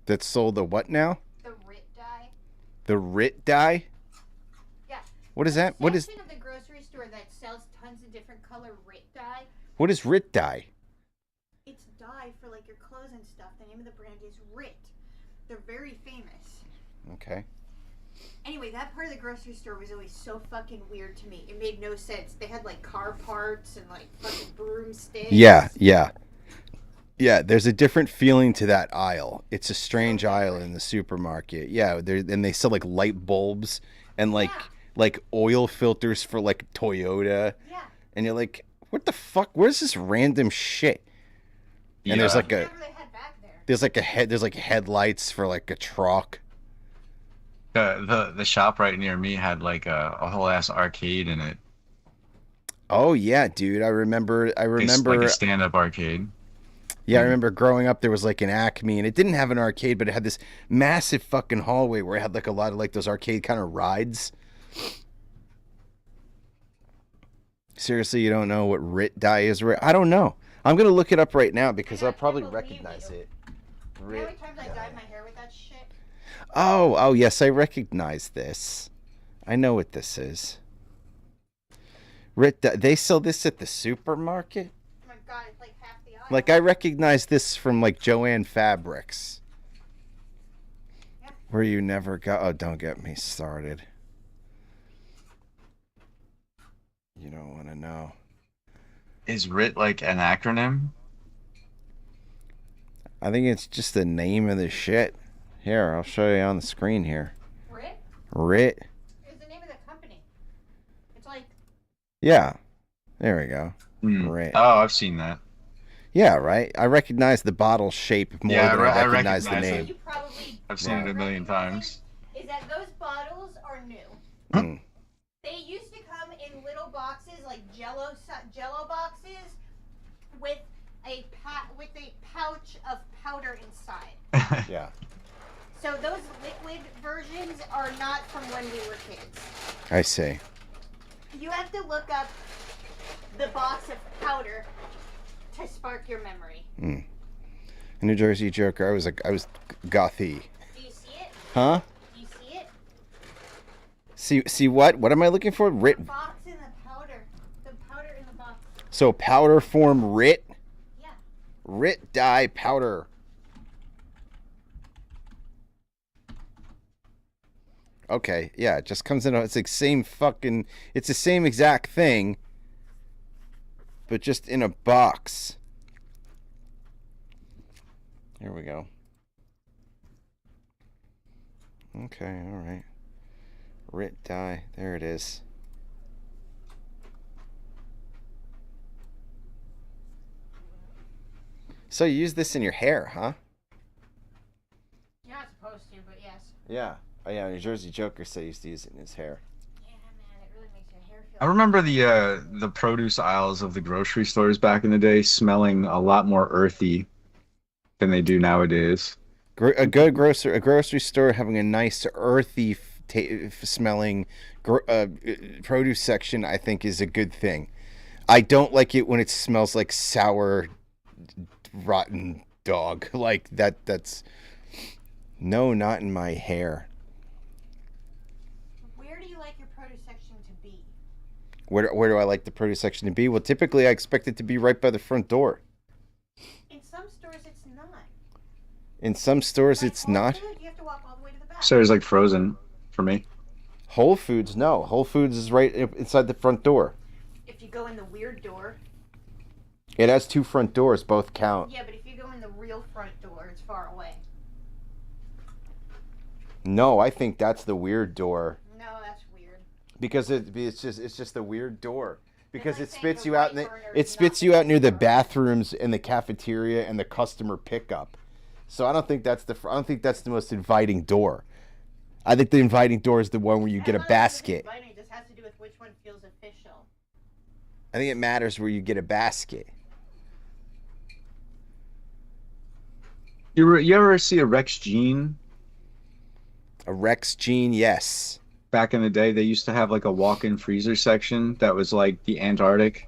That sold the what now? The RIT dye? The RIT dye? Yeah. What is that? What is Section of the grocery store that sells tons of different color RIT dye. RIT dye? It's dye for like your clothes and stuff. The name of the brand is RIT. They're very famous. Okay. Anyway, that part of the grocery store was always so fucking weird to me. It made no sense. They had like car parts and like fucking broomsticks. Yeah. Yeah, there's a different feeling to that aisle. It's a strange aisle in the supermarket. Yeah, and they sell like light bulbs and like oil filters for like Toyota. Yeah. And you're like, what the fuck? Where's this random shit? And there's like Whatever they had back there. there's like headlights for like a truck. The shop right near me had like a whole ass arcade in it. Oh yeah, dude. I remember It's like a stand-up arcade. Yeah, I remember growing up there was like an Acme and it didn't have an arcade, but it had this massive fucking hallway where it had like a lot of like those arcade kind of rides. Seriously, you don't know what RIT dye is? I don't know. I'm going to look it up right now because I'll probably recognize it. How many times I dyed my hair with that shit? Oh, yes, I recognize this. I know what this is. RIT dye. They sell this at the supermarket? Oh my god, it's like half the aisle. Like, I recognize this from, like, Joanne Fabrics. Yeah. Where you never got... Oh, don't get me started. You don't want to know. Is RIT like an acronym? I think it's just the name of the shit. Here, I'll show you on the screen here. RIT? RIT. It's the name of the company. It's like... Yeah. There we go. RIT. Oh, I've seen that. Yeah, right? I recognize the bottle shape more than I recognize the recognize name. You probably I've seen it a million times. is that those bottles are new. Mm. They used to come in little boxes, like Jello boxes, with a pouch of powder inside. Yeah. So those liquid versions are not from when we were kids. I see. You have to look up the box of powder to spark your memory. Mm. New Jersey Joker. I was gothy. Do you see it? Huh? Do you see it? See what? What am I looking for? RIT. The box and the powder. The powder in the box. So powder form RIT. Yeah. RIT dye powder. Okay, yeah, it just comes in. It's like same fucking. It's the same exact thing, but just in a box. Here we go. Okay, all right. RIT dye. There it is. So you use this in your hair, huh? You're not supposed to, but yes. Yeah. Oh yeah, New Jersey Joker said he used to use it in his hair. Yeah, man, it really makes your hair I remember the produce aisles of the grocery stores back in the day smelling a lot more earthy than they do nowadays. A grocery store having a nice earthy smelling produce section, I think, is a good thing. I don't like it when it smells like sour, rotten dog. Like that. That's no, not in my hair. Where do you like your produce section to be? Where do I like the produce section to be? Well, typically I expect it to be right by the front door. In some stores, it's not. In some stores, Like it's Whole not. Foods, you have to walk all the way to the back. So it's like frozen for me. Whole Foods, no. Whole Foods is right inside the front door. If you go in the weird door. It has two front doors, both count. Yeah, but if you go in the real front door, it's far away. No, I think that's the weird door. No, that's weird. Because it's just the weird door. Because like it saying spits the you out right burner it is spits not you out near the the right. bathrooms and the cafeteria and the customer pickup. So I don't think that's the most inviting door. I think the inviting door is the one where you get a basket. It just has to do with which one feels official. I think it matters where you get a basket. You ever see a Rex jean? A Rex jean, yes. Back in the day, they used to have like a walk-in freezer section that was like the Antarctic,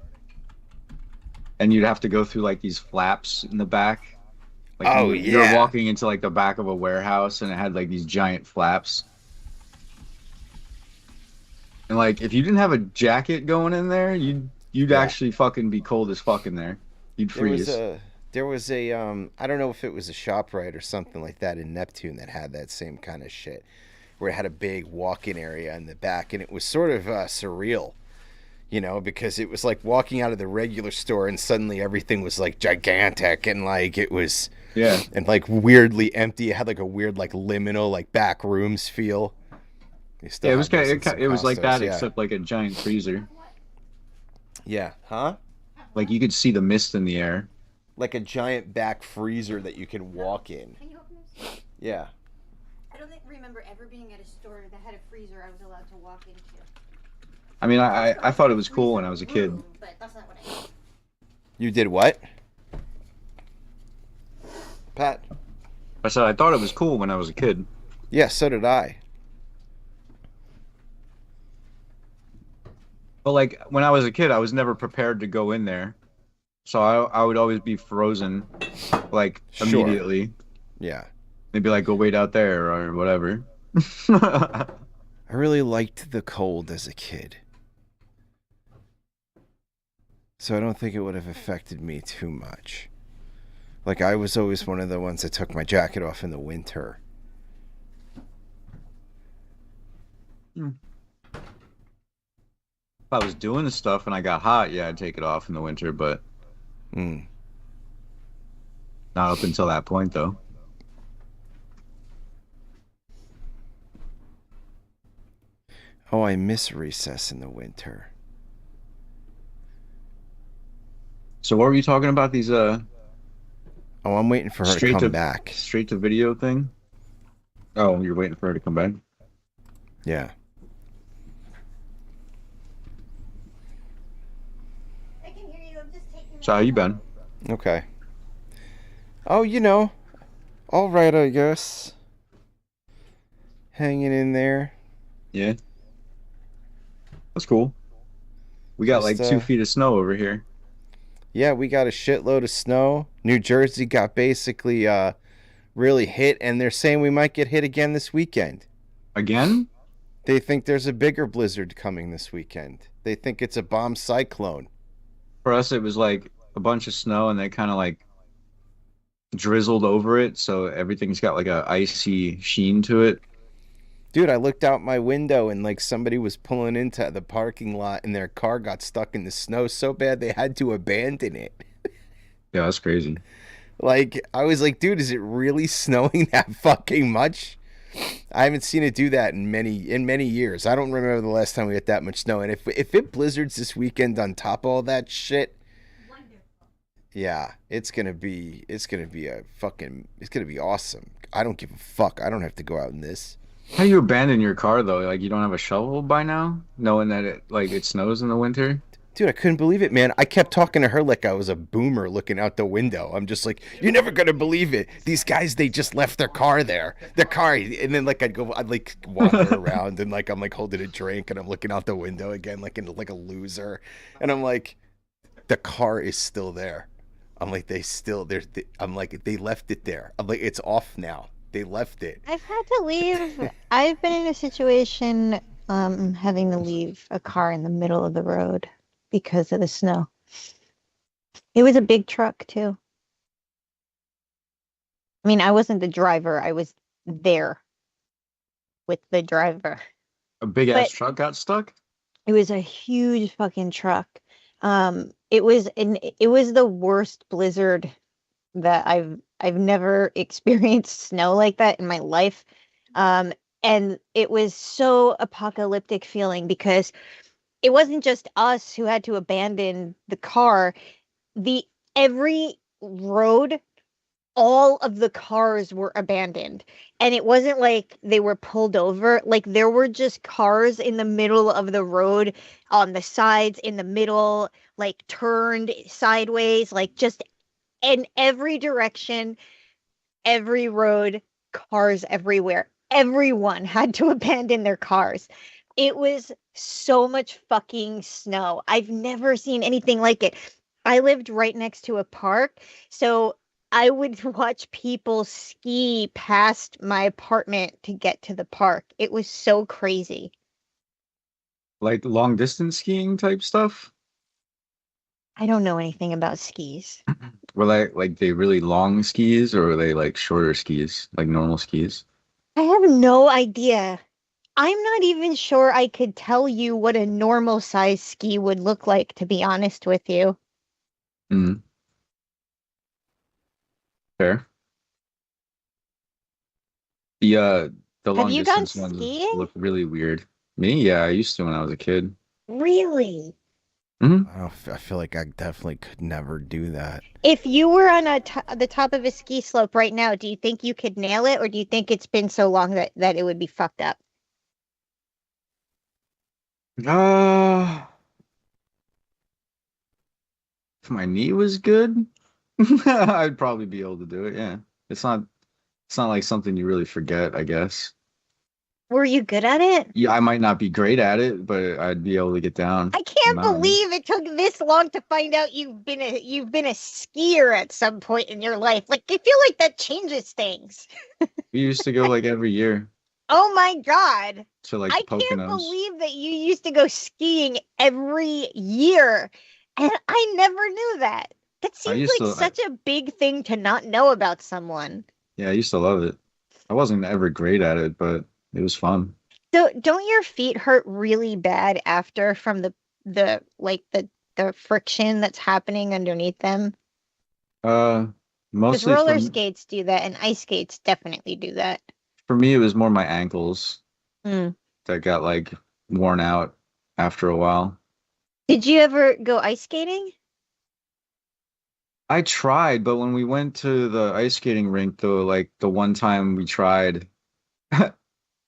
and you'd have to go through like these flaps in the back. Like Oh, you're yeah. walking into like the back of a warehouse, and it had like these giant flaps. And like if you didn't have a jacket going in there, you'd Yeah. actually fucking be cold as fuck in there. You'd freeze. There was a I don't know if it was a ShopRite or something like that in Neptune that had that same kind of shit, where it had a big walk-in area in the back, and it was sort of surreal, because it was like walking out of the regular store and suddenly everything was like gigantic and like it was Yeah. and like weirdly empty. It had like a weird like liminal like back rooms feel. They still Yeah, it have was those in kind some it was like that, Costos, yeah. except like a giant freezer. Yeah, huh? Like you could see the mist in the air. Like a giant back freezer that you can walk in. Can you open this? Yeah. I don't remember ever being at a store that had a freezer I was allowed to walk into. I mean, I thought it was cool when I was a kid. But that's not what I did. You did what? Pat? I said I thought it was cool when I was a kid. Yeah, so did I. But like when I was a kid, I was never prepared to go in there. So I would always be frozen, like Sure. immediately. Yeah. Maybe like go wait out there or whatever. I really liked the cold as a kid. So I don't think it would have affected me too much. Like I was always one of the ones that took my jacket off in the winter. If I was doing the stuff and I got hot, yeah, I'd take it off in the winter, but Mm. not up until that point though. Oh, I miss recess in the winter. So what were you talking about? These Oh, I'm waiting for her to come back. straight to video thing? Oh, you're waiting for her to come back? Yeah. I can hear you. I'm just taking. So how you been? Okay. Oh, all right, I guess. Hanging in there. Yeah. That's cool. We got Just, like 2 feet of snow over here. Yeah, we got a shitload of snow. New Jersey got basically really hit, and they're saying we might get hit again this weekend. Again? They think there's a bigger blizzard coming this weekend. They think it's a bomb cyclone. For us, it was like a bunch of snow and they kind of like drizzled over it. So everything's got like a icy sheen to it. Dude, I looked out my window and like somebody was pulling into the parking lot and their car got stuck in the snow so bad they had to abandon it. Yeah, that's crazy. Like, I was like, dude, is it really snowing that fucking much? I haven't seen it do that in many years. I don't remember the last time we had that much snow. And if it blizzards this weekend on top of all that shit, Wonderful. yeah, it's gonna be awesome. I don't give a fuck. I don't have to go out in this. How do you abandon your car though? Like you don't have a shovel by now, knowing that it snows in the winter? Dude, I couldn't believe it, man. I kept talking to her like I was a boomer looking out the window. I'm just like, you're never gonna believe it. These guys, they just left their car there, their car, and then like I'd like wander around and like I'm like holding a drink and I'm looking out the window again, like a loser, and I'm like, the car is still there. I'm like, I'm like, they left it there. I'm like, it's off now. They left it. I've had to leave. I've been in a situation having to leave a car in the middle of the road because of the snow. It was a big truck too. I mean, I wasn't the driver. I was there with the driver. A big ass But truck got stuck? it was a huge fucking truck. It was the worst blizzard that I've never experienced snow like that in my life. Um, and it was so apocalyptic feeling because it wasn't just us who had to abandon the car. The every road, all of the cars were abandoned. And it wasn't like they were pulled over. Like there were just cars in the middle of the road, on the sides, in the middle, like turned sideways, like just in every direction, every road, cars everywhere. Everyone had to abandon their cars. It was so much fucking snow. I've never seen anything like it. I lived right next to a park, so I would watch people ski past my apartment to get to the park. It was so crazy. Like long distance skiing type stuff? I don't know anything about skis. Were they really long skis or were they like shorter skis, like normal skis? I have no idea. I'm not even sure I could tell you what a normal size ski would look like, to be honest with you. Mm, fair. The uh the Have long you gone distance ones skiing? look really weird. Me? Yeah, I used to when I was a kid. Really? Hmm. I feel like I definitely could never do that. If you were on the top of a ski slope right now, do you think you could nail it, or do you think it's been so long that it would be fucked up? Uh, if my knee was good, I'd probably be able to do it. Yeah. It's not it's not like something you really forget, I guess. Were you good at it? Yeah, I might not be great at it, but I'd be able to get down I the can't mountain. believe it took this long to find out you've been a skier at some point in your life. Like I feel like that changes things. We used to go like every year Oh my God. to like I the can't Poconos. believe that you used to go skiing every year. And I never knew that. That I seems used like to such a big thing to not know about someone. Yeah, I used to love it. I wasn't ever great at it, but it was fun. So don't your feet hurt really bad after from the friction that's happening underneath them? Uh, Because Mostly roller skates do that and ice skates definitely do that. for me it was more my ankles Hmm. that got like worn out after a while. Did you ever go ice skating? I tried, but when we went to the ice skating rink though, like the one time we tried,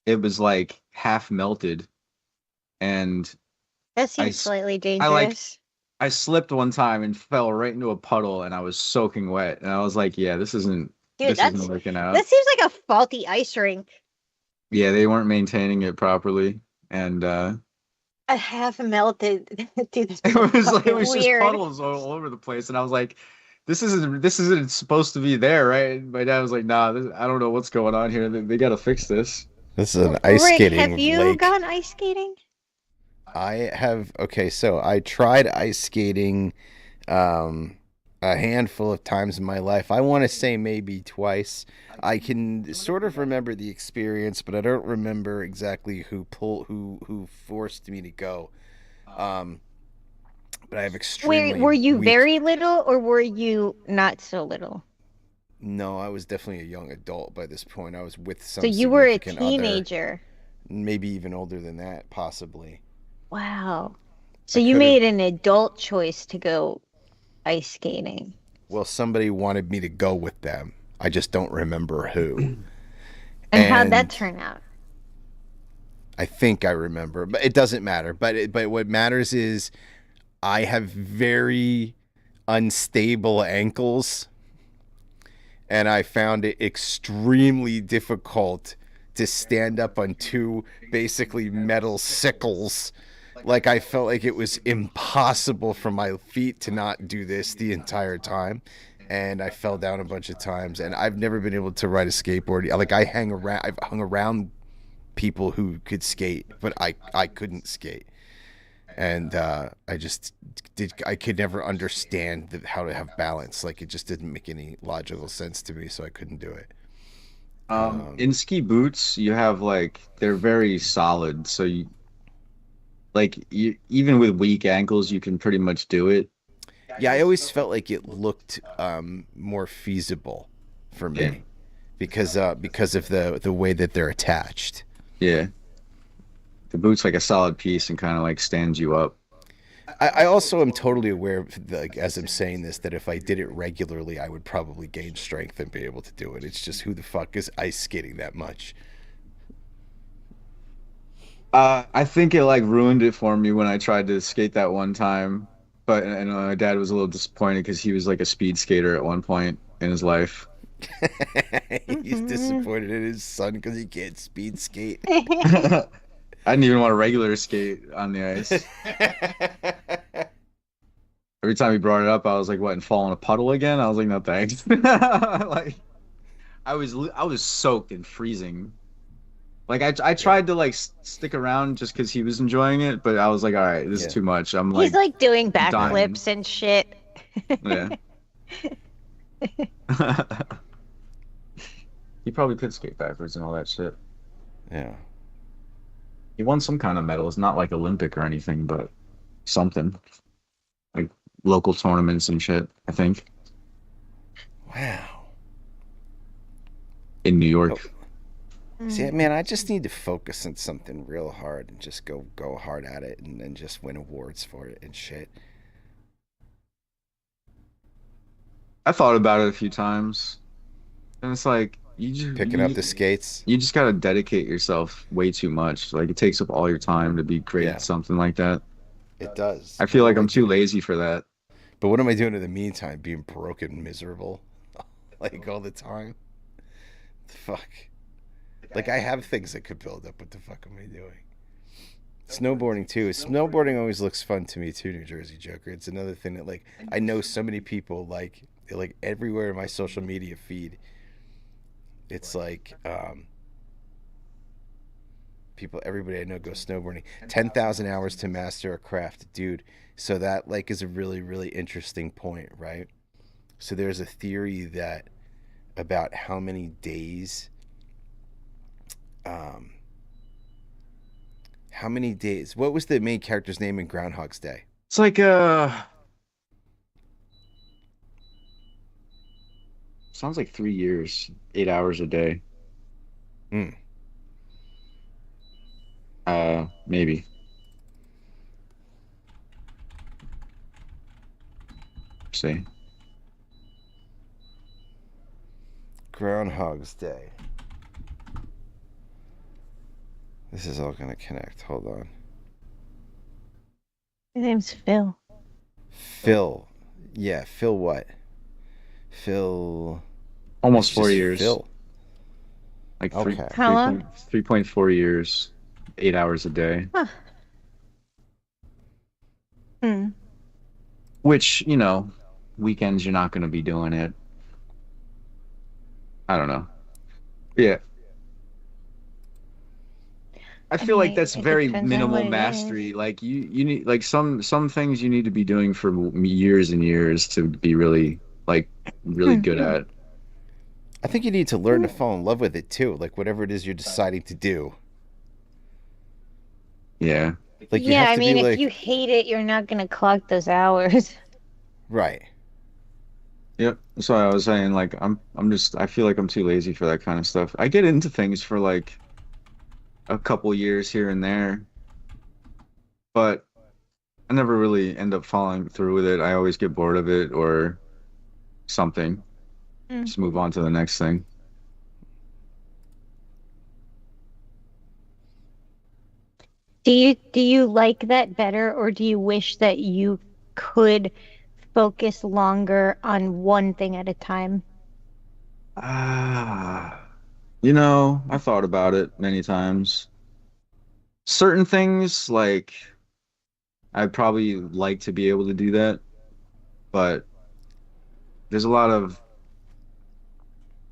it was like half melted and That I seems s- slightly I like dangerous. I slipped one time and fell right into a puddle and I was soaking wet and I was like, yeah, Dude, this isn't working that out. seems like a faulty ice rink. Yeah, they weren't maintaining it properly and A half melted. Dude, that's it fucking was just weird. puddles all over the place, and I was like, this isn't supposed to be there, right?" And my dad was like, "Nah, I don't know what's going on here. They got to fix this." This is an ice Rick, have skating you lake. gone ice skating? I have okay, so I tried ice skating um a handful of times in my life. I want to say maybe twice. I can sort of remember the experience, but I don't remember exactly who forced me to go. Um but I have Were extremely you weak. very little or were you not so little? No, I was definitely a young adult by this point. I was with So some you were a significant other, teenager. maybe even older than that, possibly. Wow. So I you could have made an adult choice to go ice skating. Well, somebody wanted me to go with them. I just don't remember who. And how'd that And turn out? I think I remember, but it doesn't matter. But what matters is I have very unstable ankles, and I found it extremely difficult to stand up on two basically metal sickles. Like I felt like it was impossible for my feet to not do this the entire time. And I fell down a bunch of times, and I've never been able to ride a skateboard. Like I've hung around people who could skate, but I couldn't skate, and I could never understand how to have balance. Like it just didn't make any logical sense to me, so I couldn't do it. In ski boots, you have like they're very solid, so you even with weak ankles, you can pretty much do it. Yeah, I always felt like it looked more feasible for Yeah, me because of the way that they're attached. yeah. The boot's like a solid piece and kind of like stands you up. I also am totally aware, of like, as I'm saying this, that if I did it regularly, I would probably gain strength and be able to do it. It's just who the fuck is ice skating that much? I think it like ruined it for me when I tried to skate that one time. But and my dad was a little disappointed because he was like a speed skater at one point in his life. He's Mhm. disappointed in his son because he can't speed skate. I didn't even want a regular skate on the ice. Every time he brought it up, I was like, "What? And fall in a puddle again?" I was like, "No thanks." Like I was soaked and freezing. Like I Yeah, tried to like stick around just because he was enjoying it, but I was like, "All right, this is yeah. too much." I'm He's like like doing dying. backflips and shit. Yeah. He probably could skate backwards and all that shit. Yeah. He won some kind of medal. It's not like Olympic or anything, but something like local tournaments and shit. I think Wow. in New Oh, York. see, Mm. man, I just need to focus on something real hard and just go hard at it and then just win awards for it and shit. I thought about it a few times, and it's like Picking up the skates. you just gotta dedicate yourself way too much. Like it takes up all your time to be great at Yeah, something like that. it does. I But feel what like am I I'm too doing? lazy for that. But what am I doing in the meantime? Being broken, miserable, like all the time. Fuck. Like I have things that could build up. What the fuck am I doing? Snowboarding too. Snowboarding always looks fun to me too, New Jersey Joker. It's another thing that like I know so many people like everywhere in my social media feed. It's like people everybody I know goes snowboarding. 10,000 hours to master a craft, dude. So that like is a really interesting point, right? So there's a theory that about how many days um how many days? What was the main character's name in Groundhog's Day? It's like sounds like 3 years, 8 hours a day. Hmm. Maybe. See. Groundhog's Day. This is all gonna connect. Hold on. His name's Phil. Phil. Yeah, Phil what? Phil. It's Almost four just years. Phil. Like Okay. How long? 3.4 years, 8 hours a day. Huh. Hmm. Which, weekends you're not gonna be doing it. I don't know. Yeah. I I feel like mean, that's it very depends on what minimal it is. mastery. Like you need like some things you need to be doing for years and years to be really Hmm. good at. I think you need to learn to fall in love with it too. Like whatever it is you're deciding to do. Yeah. Like you Yeah, have I to be mean, if you like, hate it, you're not gonna clock those hours. right. Yep. That's why I was saying like I feel like I'm too lazy for that kind of stuff. I get into things for like a couple years here and there, but I never really end up following through with it. I always get bored of it or something. Hmm. Just move on to the next thing. Do you like that better, or do you wish that you could focus longer on one thing at a time? Ah, I thought about it many times. Certain things, like I'd probably like to be able to do that, but there's a lot of,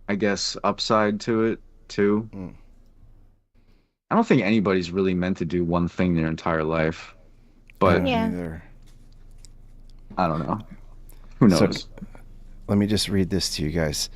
I guess, upside to it too. Mm. I don't think anybody's really meant to do one thing their entire life, I but don't Yeah. either. I don't know. Who So knows? let me just read this to you guys.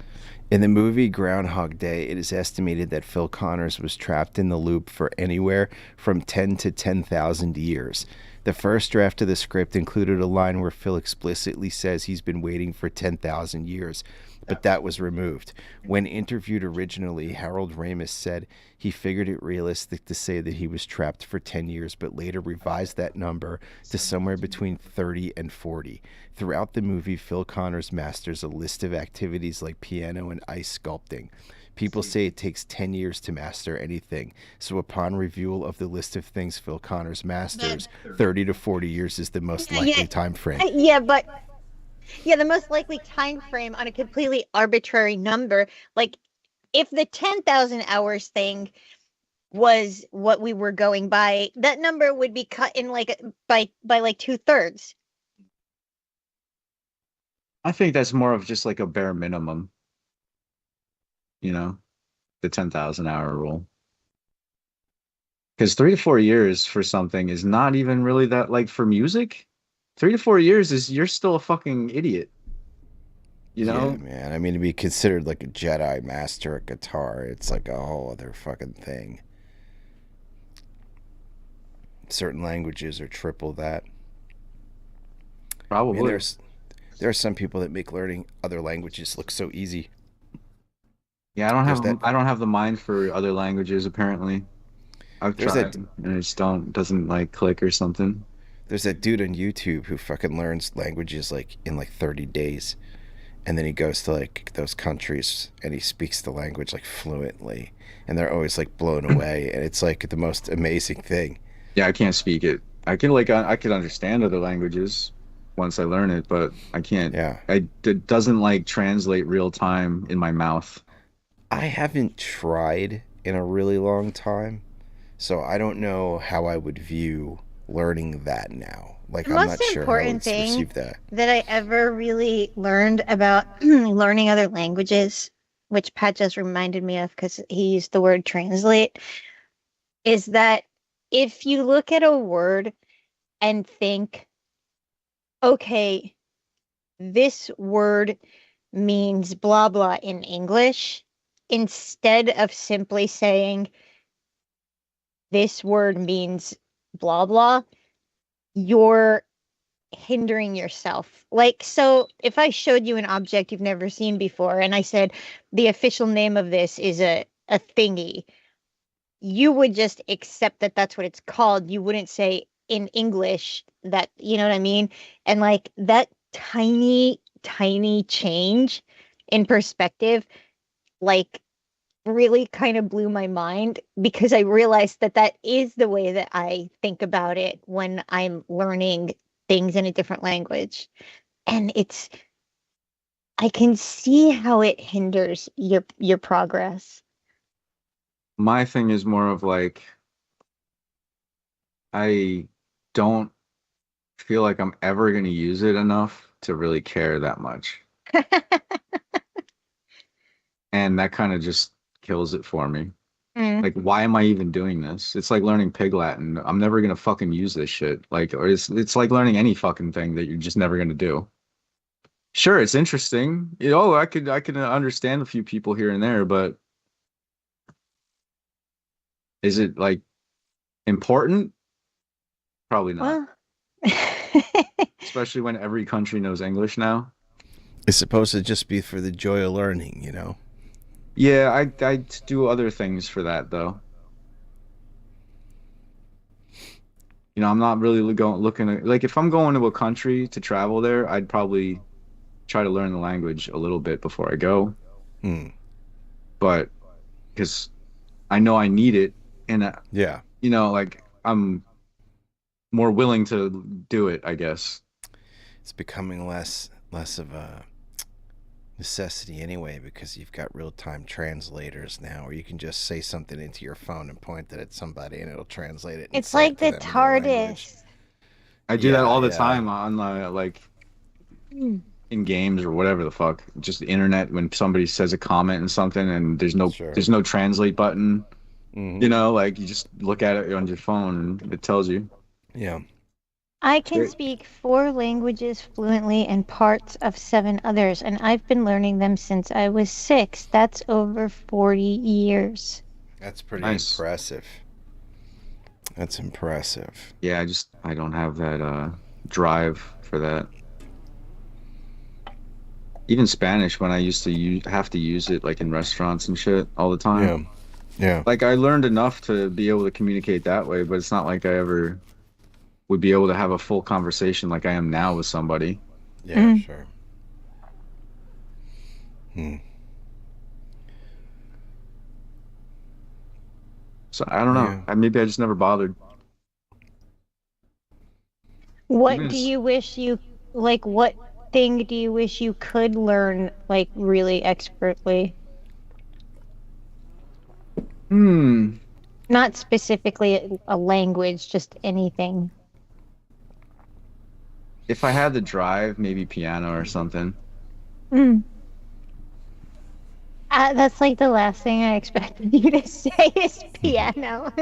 In the movie Groundhog Day, it is estimated that Phil Connors was trapped in the loop for anywhere from 10 to 10,000 years. The first draft of the script included a line where Phil explicitly says he's been waiting for 10,000 years, but that was removed. When interviewed originally, Harold Ramis said he figured it realistic to say that he was trapped for 10 years, but later revised that number to somewhere between 30 and 40. Throughout the movie, Phil Connors masters a list of activities like piano and ice sculpting. People say it takes 10 years to master anything, so upon review of the list of things Phil Connors But masters, 30 to 40 years is the most yeah, likely time frame. yeah, but yeah, the most likely time frame on a completely arbitrary number. Like if the 10,000 hours thing was what we were going by, that number would be cut in like by like two-thirds. I think that's more of just like a bare minimum, you know, the 10,000 hour rule. Because 3 to 4 years for something is not even really that, like for music, 3 to 4 years is you're still a fucking idiot, you Yeah, know? man. I mean, to be considered like a Jedi master at guitar, it's like a whole other fucking thing. Certain languages are triple that. I mean, Probably. there are some people that make learning other languages look so easy. Yeah, I don't There's have that I don't have the mind for other languages apparently. I've there's tried that and it just doesn't like click or something. there's that dude on YouTube who fucking learns languages like in like 30 days, and then he goes to like those countries and he speaks the language like fluently, and they're always like blown away, and it's like the most amazing thing. Yeah, I can't speak it. I can understand other languages once I learn it, but I can't. Yeah. It doesn't like translate real time in my mouth. I haven't tried in a really long time, so I don't know how I would view learning that now. Like, The I'm most not sure how I important would thing receive that. that I ever really learned about learning other languages, which Pat just reminded me of because he used the word translate, is that if you look at a word and think, okay, this word means blah blah in English, instead of simply saying this word means blah blah, you're hindering yourself. Like, so if I showed you an object you've never seen before and I said the official name of this is a thingy, you would just accept that that's what it's called. You wouldn't say in English that, you know what I mean? And like that tiny change in perspective, like really kind of blew my mind because I realized that that is the way that I think about it when I'm learning things in a different language. And I can see how it hinders your progress. My thing is more of like I don't feel like I'm ever going to use it enough to really care that much. And that kind of just kills it for me. Mm. Like, why am I even doing this? It's like learning Pig Latin. I'm never gonna fucking use this shit. Like, or it's like learning any fucking thing that you're just never gonna do. Sure, it's interesting. I could understand a few people here and there, but is it like important? Probably not. Well, Especially when every country knows English now. It's supposed to just be for the joy of learning, you know? Yeah, I do other things for that though. I'm not really going looking at like if I'm going to a country to travel there, I'd probably try to learn the language a little bit before I go. Hmm. But because I know I need it, and Yeah. like more willing to do it, I guess. It's becoming less of a necessity anyway because you've got real-time translators now where you can just say something into your phone and point it at somebody and it'll translate it and It's say it like to the them in their language. TARDIS. I do that Yeah, all the yeah. time on like Mm. in games or whatever the fuck. Just the internet when somebody says a comment and something and Sure. there's no translate button. Hmm. Like you just look at it on your phone and it tells you. Yeah. I It's can great. speak 4 languages fluently and parts of 7 others, and I've been learning them since I was 6. That's over 40 years. That's pretty Nice. impressive. That's impressive. Yeah, I don't have that drive for that. Even Spanish when I used to have to use it like in restaurants and shit all the time. Yeah. Yeah. Like I learned enough to be able to communicate that way, but it's not like I ever would be able to have a full conversation like I am now with somebody. Yeah, Mm. sure. Hmm. So I don't know. Yeah. Maybe I just never bothered. What Even do as, you wish you like? What thing do you wish you could learn like really expertly? hmm, Not specifically a language, just anything. if I had the drive, maybe piano or something. Mm. That's like the last thing I expected you to say is piano.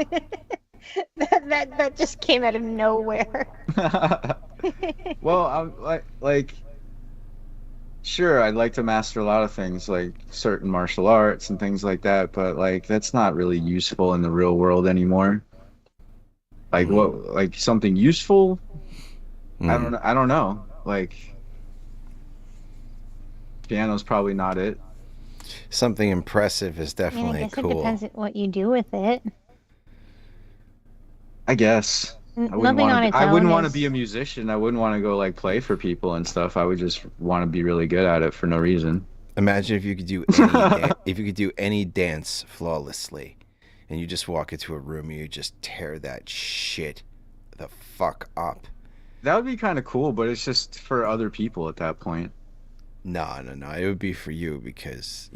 That just came out of nowhere. Well, I'm like sure, I'd like to master a lot of things like certain martial arts and things like that, but like that's not really useful in the real world anymore. Like Hmm. what like something useful? Hmm. I don't know. Like piano's probably not it. Something impressive is I mean, I definitely guess it cool. depends on what you do with it. I guess. Nothing on its I own wouldn't want to be a is. musician. I wouldn't want to go like play for people and stuff. I would just want to be really good at it for no reason. Imagine if you could do if you could do any dance flawlessly, and you just walk into a room and you just tear that shit the fuck up. That would be kind of cool, but it's just for other people at that point. No, no, no. It would be for you because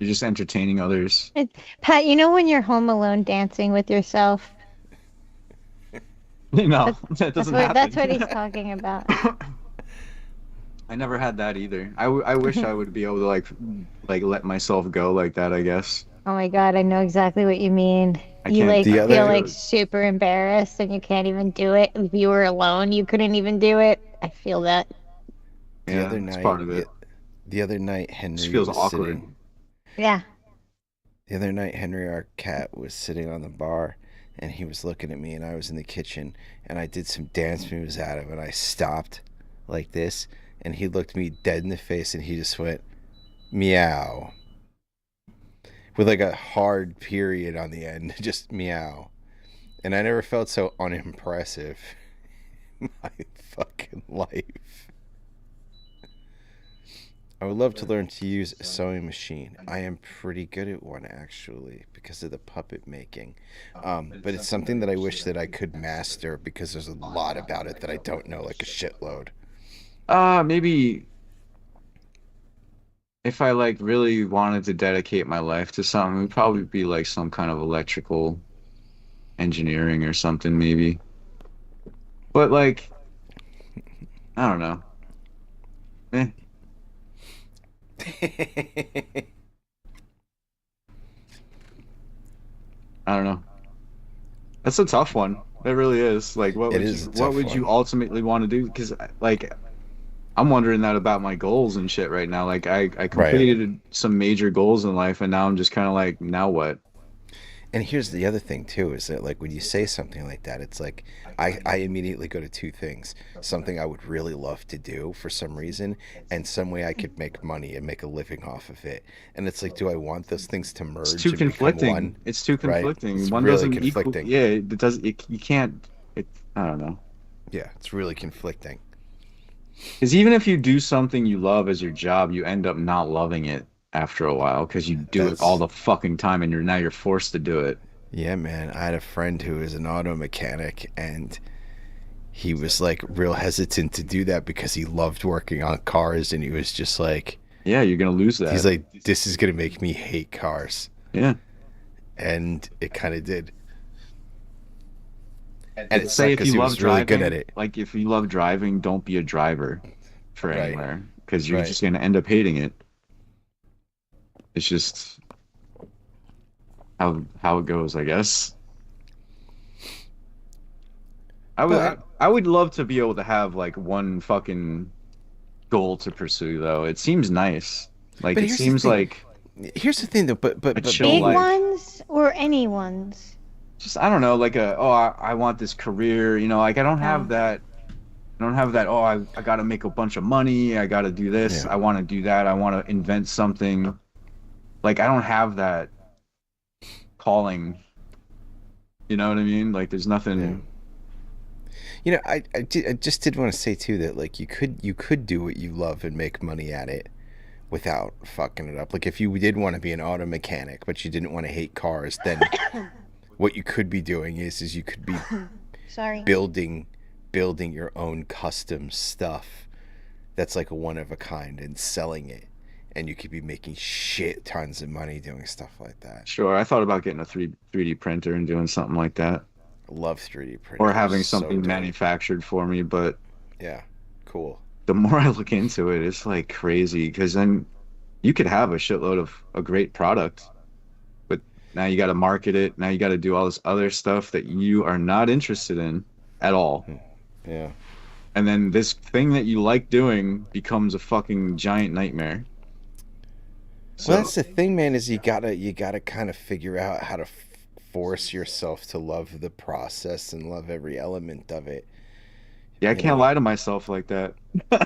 You're just entertaining others. Pat, you know when you're home alone dancing with yourself? No, That's that that's doesn't what he's happen. talking about. I never had that either. I wish I would be able to like let myself go like that, I guess. Oh my God, I know exactly what you mean. I You can't like the I feel can't other do like it. super embarrassed and you can't even do it. If you were alone, you couldn't even do it. I feel that. the Yeah, other it's night part of it. the other night Just Henry feels was awkward. sitting. Yeah. The other night Henry, our cat, was sitting on the bar, and he was looking at me, and I was in the kitchen, and I did some dance moves at him, and I stopped like this, and he looked me dead in the face, and he just went meow with like a hard period on the end, just meow. And I never felt so unimpressive in my fucking life. I would love to learn to use a sewing machine. I am pretty good at one actually because of the puppet making. But it's something that I wish that I could master because there's a lot about it that I don't know, like a shitload. Maybe if I like really wanted to dedicate my life to something, it would probably be like some kind of electrical engineering or something, maybe. But like, I don't know. Eh, I don't know. That's a tough one. It really is. Like, It is a what tough would you one. ultimately want to do? Because like, I'm wondering that about my goals and shit right now. Like, I Right. completed some major goals in life, and now I'm just kind of like, now what? And here's the other thing too is that like when you say something like that, it's like I immediately go to two things. Something I would really love to do for some reason and some way I could make money and make a living off of it. And it's like, do I want those things to It's merge too and become conflicting. one? It's too Right? conflicting. It's One really doesn't equal. conflicting. Yeah, it does. You can't. It. I don't know. Yeah, it's really conflicting. Because even if you do something you love as your job, you end up not loving it after a while because you do it all That's the fucking time, and you're forced to do it. yeah, man. I had a friend who is an auto mechanic and he was like real hesitant to do that because he loved working on cars, and he was just like, Yeah, you're gonna lose he's that. like, this is gonna make me hate cars, Yeah. and it kind of did, and it Let's say sucked if because you he love was really good at driving, it. like if you love driving, don't be a driver for Right, anywhere because you're right. just gonna end up hating it. It's just how it goes, I guess. But I would love to be able to have like one fucking goal to pursue though. It seems nice. Like but it here's the seems thing. like Here's the thing though. a But chill Big being life. ones or any ones? Just I don't know, like I want this career, like I don't have Oh. that. I don't have that, I got to make a bunch of money. I got to do this. yeah I want to do that. I want to invent something. Like I don't have that calling. You know what I mean? Like there's yeah. nothing. I just did want to say too that like you could do what you love and make money at it without fucking it up. Like if you did want to be an auto mechanic, but you didn't want to hate cars, then what you could be doing is you could be Sorry. building building your own custom stuff that's like a one of a kind and selling it, and you could be making shit tons of money doing stuff like that. Sure, I thought about getting a 3D printer and doing something like that, I love 3D or printers, having so something dope. manufactured for me. But Yeah, cool. the more I look into it, it's like crazy because then you could have a shitload of a great product, but now you got to market it. Now you got to do all this other stuff that you are not interested in at all. Yeah. And then this thing that you like doing becomes a fucking giant nightmare. Well, So, that's the thing, man. Is you gotta kind of figure out how to force yourself to love the process and love every element of it. yeah, I You can't know, lie to myself like that.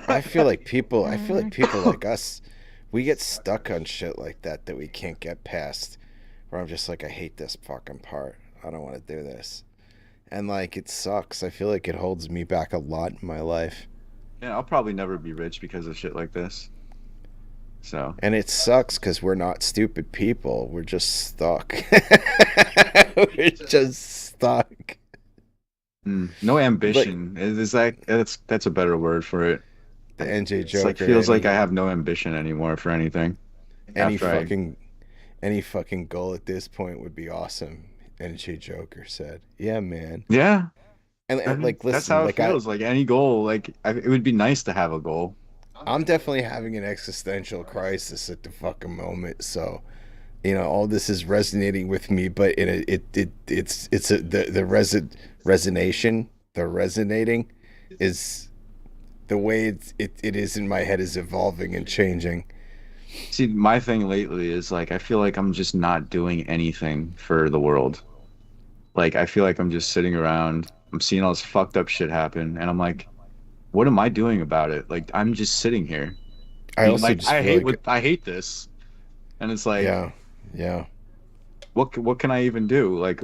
I feel like people like us, we get stuck on shit like that we can't get past. Where I'm just like, I hate this fucking part. I don't want to do this, and like it sucks. I feel like it holds me back a lot in my life, Yeah, I'll probably never be rich because of shit like this. So, and it sucks because we're not stupid people. We're just stuck. We're just stuck. no Like ambition. Is that that's a better word for it. the NJ It's like Joker. feels like I have no ambition anymore for anything Any after I. fucking any fucking goal at this point would be awesome. NJ Joker said, "Yeah, man." Yeah, I And mean, like, that's listen, how it like feels. Like any goal, it would be nice to have a goal. I'm definitely having an existential crisis at the fucking moment. So, all this is resonating with me, but in a, it's resonation, the resonating, is the way it is in my head is evolving and changing. See, my thing lately is like I feel like I'm just not doing anything for the world. Like I feel like I'm just sitting around. I'm seeing all this fucked up shit happen, and I'm like, what am I doing about it? Like I'm just sitting here. I also just feel like, I hate this, and it's like, yeah, yeah. what can I even do? Like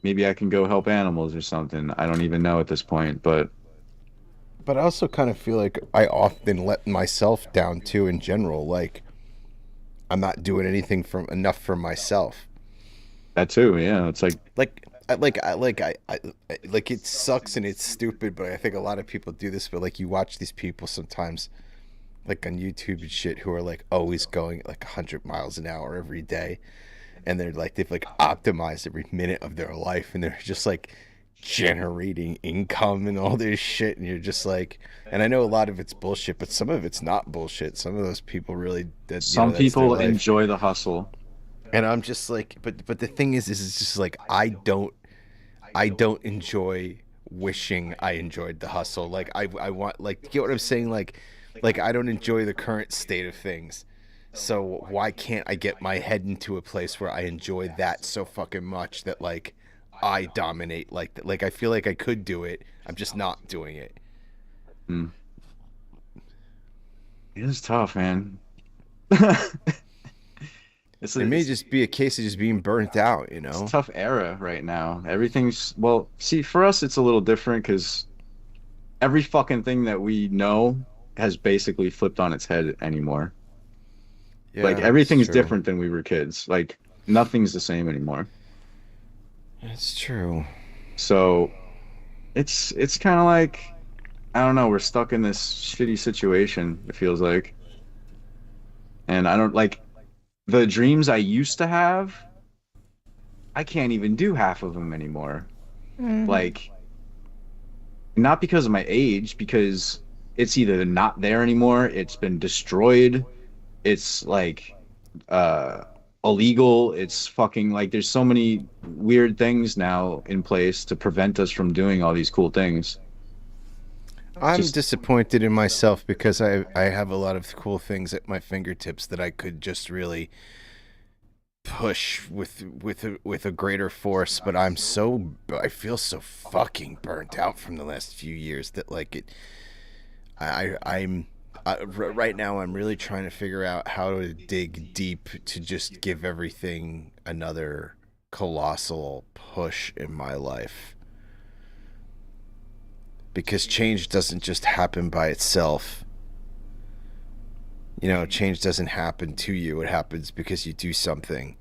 maybe I can go help animals or something. I don't even know at this point, but But I also kind of feel like I often let myself down too in general. Like I'm not doing anything from enough for myself. that too. Yeah, it's like Like it sucks and it's stupid, but I think a lot of people do this. But like you watch these people sometimes, like on YouTube and shit, who are like always going at like 100 miles an hour every day, and they've like optimized every minute of their life, and they're just like generating income and all this shit, and you're just like, and I know a lot of it's bullshit, but some of it's not bullshit. Some of those people really some that's their people life. enjoy the hustle. And I'm just like, but the thing is it's just like I don't enjoy wishing I enjoyed the hustle. Like I want, like, get what I'm saying? Like I don't enjoy the current state of things. So why can't I get my head into a place where I enjoy that so fucking much that like I dominate like that? Like I feel like I could do it. I'm just not doing it. Mm. It is tough, man. It's It may it's just be a case of just being burnt out, you it's a know? tough era right now. Everything's well, see, for us it's a little different because every fucking thing that we know has basically flipped on its head anymore. Like Yeah, it's everything's true. different than we were kids. Like nothing's the same anymore. It's true. So it's kind of like I don't know, we're stuck in this shitty situation, it feels like. And I don't like the dreams I used to have, I can't even do half of them anymore. Mm. Like not because of my age, because it's either not there anymore, it's been destroyed, it's like uh illegal, it's fucking like there's so many weird things now in place to prevent us from doing all these cool things. I'm Just disappointed in myself because I have a lot of cool things at my fingertips that I could just really push with a greater force, but I feel so fucking burnt out from the last few years that like it I'm right now I'm really trying to figure out how to dig deep to just give everything another colossal push in my life, because change doesn't just happen by itself. You know, change doesn't happen to you, it happens because you do something.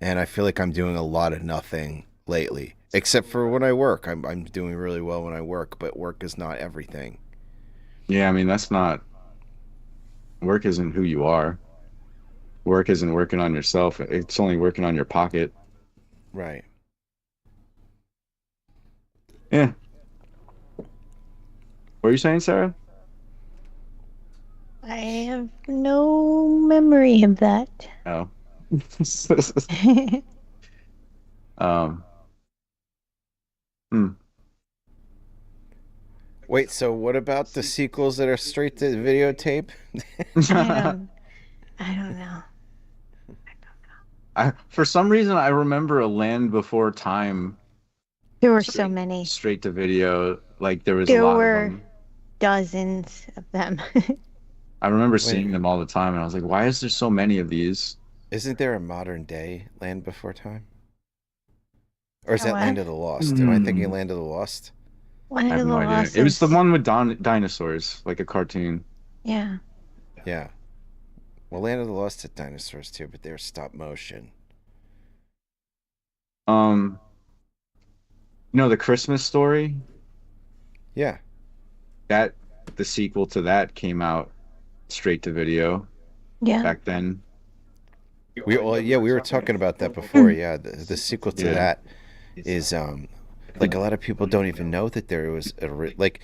And I feel like I'm doing a lot of nothing lately, except for when I work. I'm doing really well when I work, but work is not everything. yeah, I mean that's not work isn't who you are. Work isn't working on yourself. It's only working on your pocket. Right. Yeah. What are you saying, Sarah? I have no memory of that. Oh. Um, hmm. Wait, so what about the sequels that are straight to videotape? I don't. I don't know. For some reason I remember a Land Before Time There were so straight many. straight to video. Like there was a There lot of were them. dozens of them. I remember Wait, seeing them all the time, and I was like, why is there so many of these? isn't there a modern day Land Before Time? Or is Or that what? Land of the Lost? Am I thinking Hmm. Land of the Lost? One I have of no the idea. It was the losses. one with dinosaurs, like a cartoon. Yeah. Yeah. Well, Land of the Lost had dinosaurs too, but they were stop motion. Um, the Christmas Story, Yeah. that the sequel to that came out straight to video Yeah. back then. We were talking about that before. Mm. Yeah, the sequel to Yeah. that is like a lot of people don't even know that there was like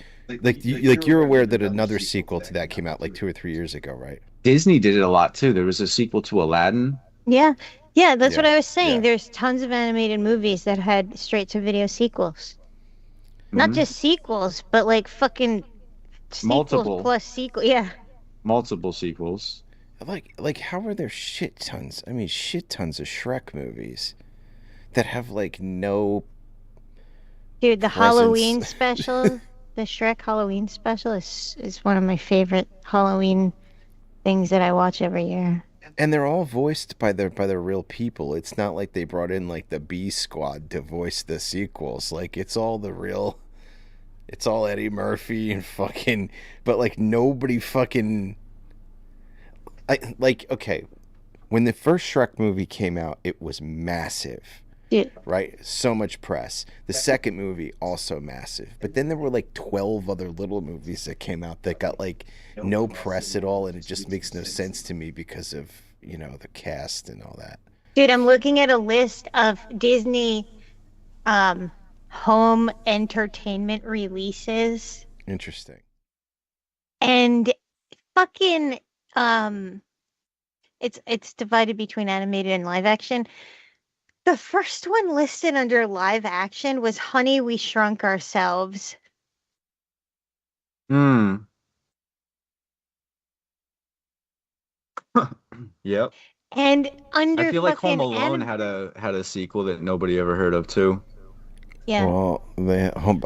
you're aware that another sequel to that came out like 2 or 3 years ago, right? Disney did it a lot too. There was a sequel to Aladdin. Yeah. Yeah, that's what Yeah, I was saying. yeah. There's tons of animated movies that had straight to video sequels. Not Mhm. just sequels, but like fucking sequels Multiple, plus sequel. Yeah. multiple sequels. Like how are there shit tons? I mean, shit tons of Shrek movies that have like no Dude, the presence. Halloween special, the Shrek Halloween special is one of my favorite Halloween things that I watch every year. And they're all voiced by their real people. It's not like they brought in like the B squad to voice the sequels. Like it's all the real. It's all Eddie Murphy and fucking. But like nobody fucking. Like okay, when the first Shrek movie came out, it was massive, Dude, right? So much press. The second movie also massive, but then there were like 12 other little movies that came out that got like no press at all, and it just makes no sense to me because of the cast and all that. I'm looking at a list of Disney um home entertainment releases Interesting. and fucking um it's divided between animated and live action. The first one listed under live action was Honey, We Shrunk Ourselves. Hmm. Yep. And I under feel like Home fucking Alone had a sequel that nobody ever heard of too. yeah. Well,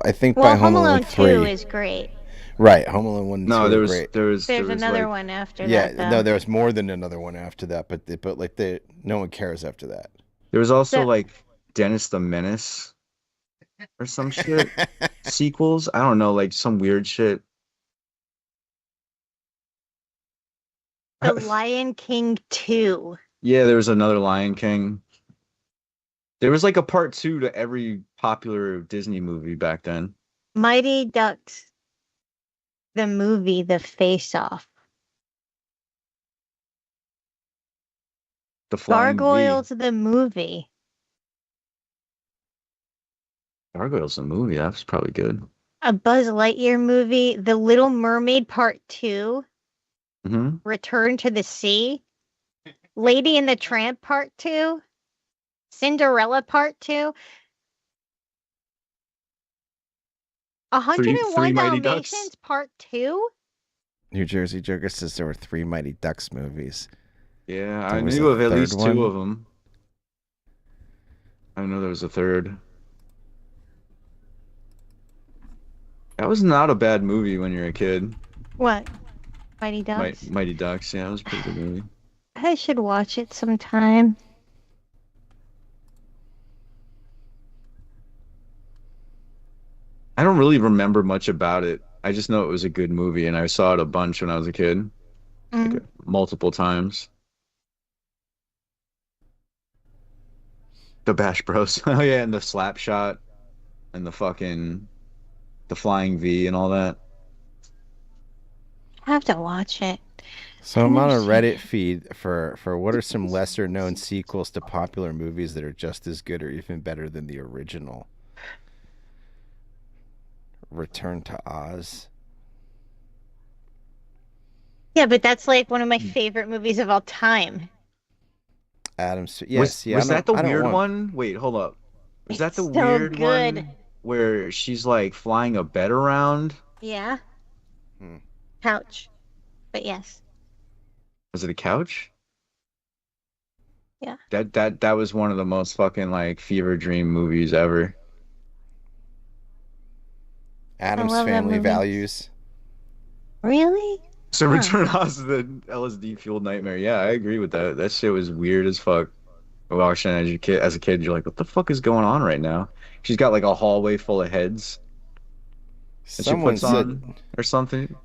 I think by Well, Home Home Alone Alone 2 3, is great. right? Home Alone 1 and No, 2 there are was great. there was there There's was another like one after Yeah, that no, though. there's more than another one after that, but like no one cares after that. there was also So like Dennis the Menace or some shit sequels. I don't know, like some weird shit. The Lion King 2. Yeah, there was another Lion King. There was like a part two to every popular Disney movie back then. Mighty Ducks, the movie, The Face Off. The Flying V. Gargoyles, the movie. Gargoyles, the movie. That was probably good. A Buzz Lightyear movie, The Little Mermaid Part 2, Hmm. Return to the Sea, Lady and the Tramp Part 2, Cinderella Part 2, Three 101 Mighty Ducks. Dalmatians Part 2? New Jersey Joker says there were 3 Mighty Ducks movies. Yeah, There I was knew a of at third least two one. of them. I know there was a third. That was not a bad movie when you're a kid. What? Mighty Ducks? Mighty Ducks. Yeah, it was a pretty good movie. I should watch it sometime. I don't really remember much about it. I just know it was a good movie, and I saw it a bunch when I was a kid, like Mm. multiple times. The Bash Bros. Oh yeah, and the slap shot and the flying V and all that. I have to watch it. So I've I'm on never a seen Reddit it. feed for what are some lesser known sequels to popular movies that are just as good or even better than the original. Return to Oz. Yeah, but that's like one of my favorite movies of all time. Yes, yeah. Was that the I don't weird want. one? Wait, hold up. Was that the It's so weird good. one where she's like flying a bed around? Yeah, Hmm. couch. But yes, Was it a couch? yeah. That was one of the most fucking like fever dream movies ever. Adam's love that Family movie. Values. Really? So Huh. Return House of the LSD fueled nightmare. Yeah, I agree with that. That shit was weird as fuck. Watching it as a kid, you're like, what the fuck is going on right now? She's got like a hallway full of heads that she Someone puts said. on or something.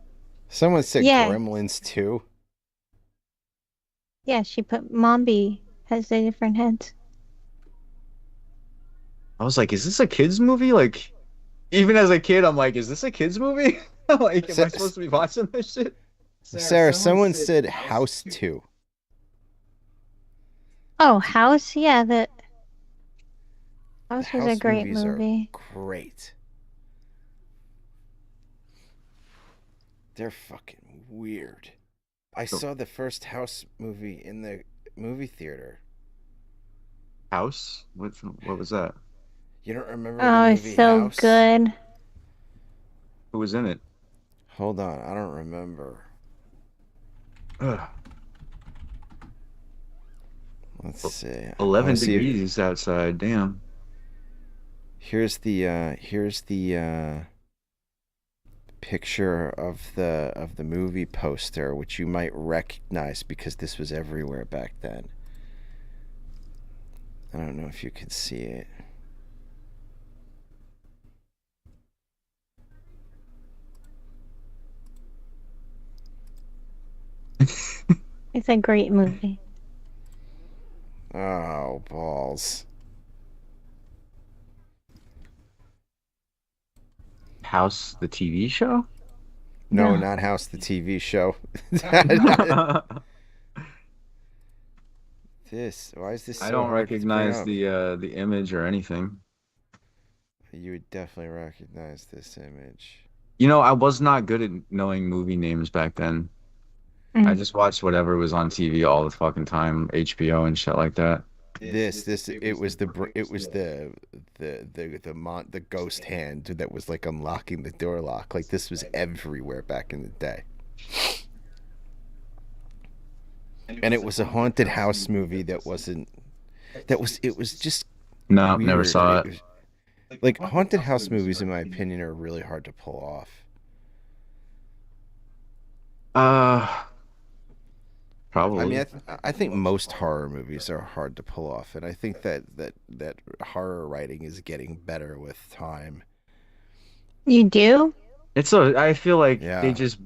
Someone said Yeah. Gremlins too. Yeah, she put Mombi has the different heads. I was like, is this a kids movie? Like, even as a kid, I'm like, is this a kids movie? Like, am I supposed to be watching this shit? Sarah, someone said House 2. Oh, House? Yeah, the The House was a House great movies movie. are great. They're fucking weird. I saw the first House movie in the movie theater. House? What was that? You don't remember Oh, the it's movie so House? good. Who was in it? Hold on, I don't remember. Ugh. Let's see. I 11 wanna see if- degrees outside. Damn. Here's the picture of the movie poster, which you might recognize because this was everywhere back then. I don't know if you can see it. It's a great movie. Oh, balls. House, the TV show? No, No. not House, the TV show. Why is this I so don't hard to bring recognize up? the image or anything. You would definitely recognize this image. You know, I was not good at knowing movie names back then. I Mm. just watched whatever was on TV all the fucking time, HBO and shit like that. It was the ghost hand that was like unlocking the door lock. Like this was everywhere back in the day. And it was a haunted house movie that wasn't. It was just No, weird. never saw and it. like haunted house movies, in my opinion, are really hard to pull off. Probably. I mean, I think most horror movies are hard to pull off, and I think that horror writing is getting better with time. You do? I feel like Yeah.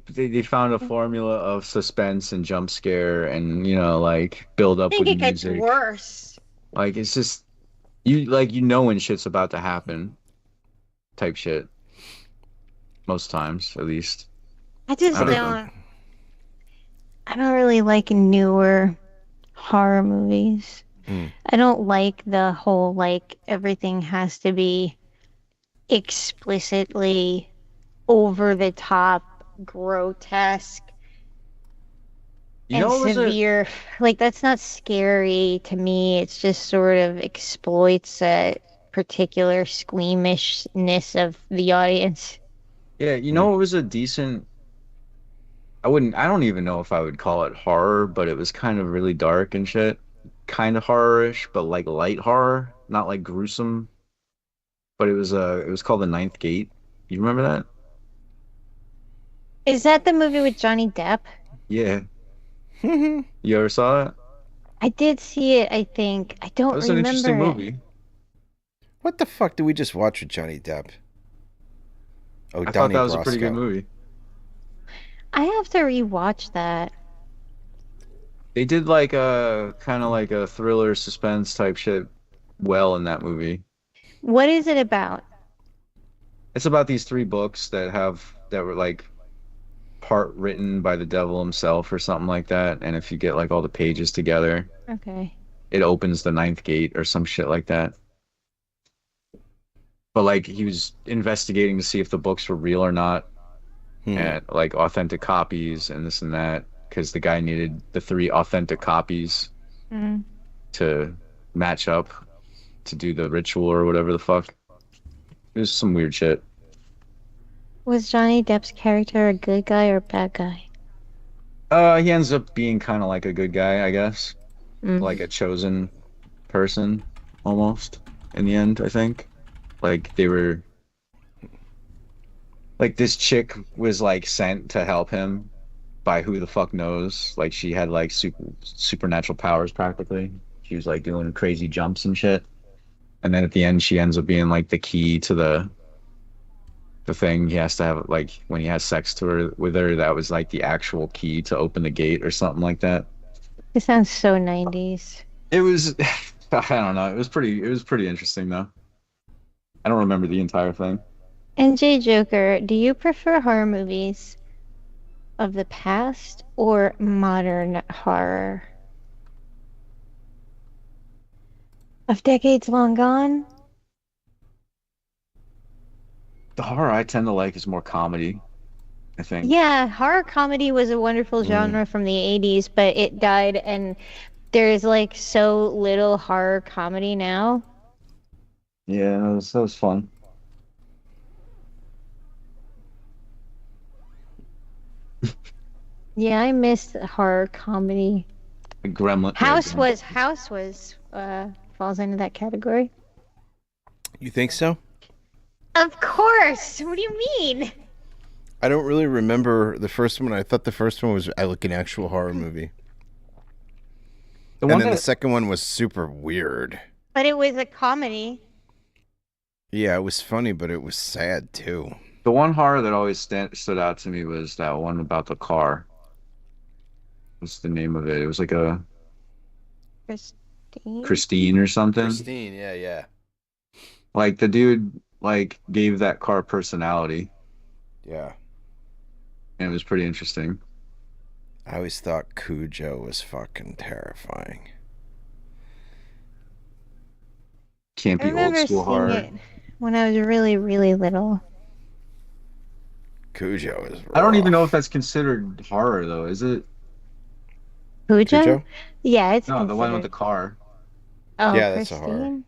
they found a formula of suspense and jump scare and like build I up think with it gets music. worse. Like it's just you know when shit's about to happen type shit. most times at least. I I just What don't it, know. I don't really like newer horror movies. mm, I don't like the whole like everything has to be explicitly over the top, grotesque, You and know, it was a severe. Like that's not scary to me. It's just sort of exploits a particular squeamishness of the audience. yeah, you mm. know, it was a decent. I don't even know if I would call it horror, but it was kind of really dark and shit. Kind of horror-ish, but like light horror, not like gruesome. But it was called The Ninth Gate. You remember that? Is that the movie with Johnny Depp? Yeah. You ever saw it? I did see it, I think. I That don't was an interesting remember it. movie. What the fuck did we just watch with Johnny Depp? Oh, I thought Donnie that was a pretty good Brasco. movie. I have to rewatch that. They did like a kind of like a thriller suspense type shit well in that movie. What is it about? It's about these three books that were like part written by the devil himself or something like that. And if you get like all the pages together, Okay. it opens the ninth gate or some shit like that. But like he was investigating to see if the books were real or not, Hmm. and like authentic copies and this and that, because the guy needed the three authentic copies Mm. to match up to do the ritual or whatever the fuck. It was some weird shit. Was Johnny Depp's character a good guy or bad guy? He ends up being kind of like a good guy, I guess, like Mm. a chosen person almost in the end, I think. Like they were like this chick was like sent to help him by who the fuck knows. Like she had like supernatural powers practically. She was like doing crazy jumps and shit. And then at the end she ends up being like the key to the thing he has to have like when he has sex to her with her, that was like the actual key to open the gate or something like that. It sounds so 90s. It was I don't know. It was pretty interesting though. I don't remember the entire thing. NJ Joker, do you prefer horror movies of the past or modern horror? Of decades long gone? The horror I tend to like is more comedy, I think. Yeah, horror comedy was a wonderful Mm. genre from the 80s, but it died, and there's like so little horror comedy now. Yeah, that was fun. Yeah, I missed horror comedy. Gremlin, yeah, House was falls into that category. You think so? Of course. What do you mean? I don't really remember the first one. I thought the first one was like an actual horror movie. the And one then the that second one was super weird. But it was a comedy. Yeah, it was funny, but it was sad too. the one horror that always stood out to me was that one about the car. What's the name of it? It was like a Christine. Christine or something. Christine, yeah, yeah. Like the dude like gave that car personality, Yeah. and it was pretty interesting. I always thought Cujo was fucking terrifying. Can't I be old remember school seeing horror. it when I was really, really little. Cujo is I don't even know if rough. that's considered horror though, is it? Cujo? Cujo? Yeah, it's No, the one with the considered. car. Oh, Yeah, that's a horror. Christine?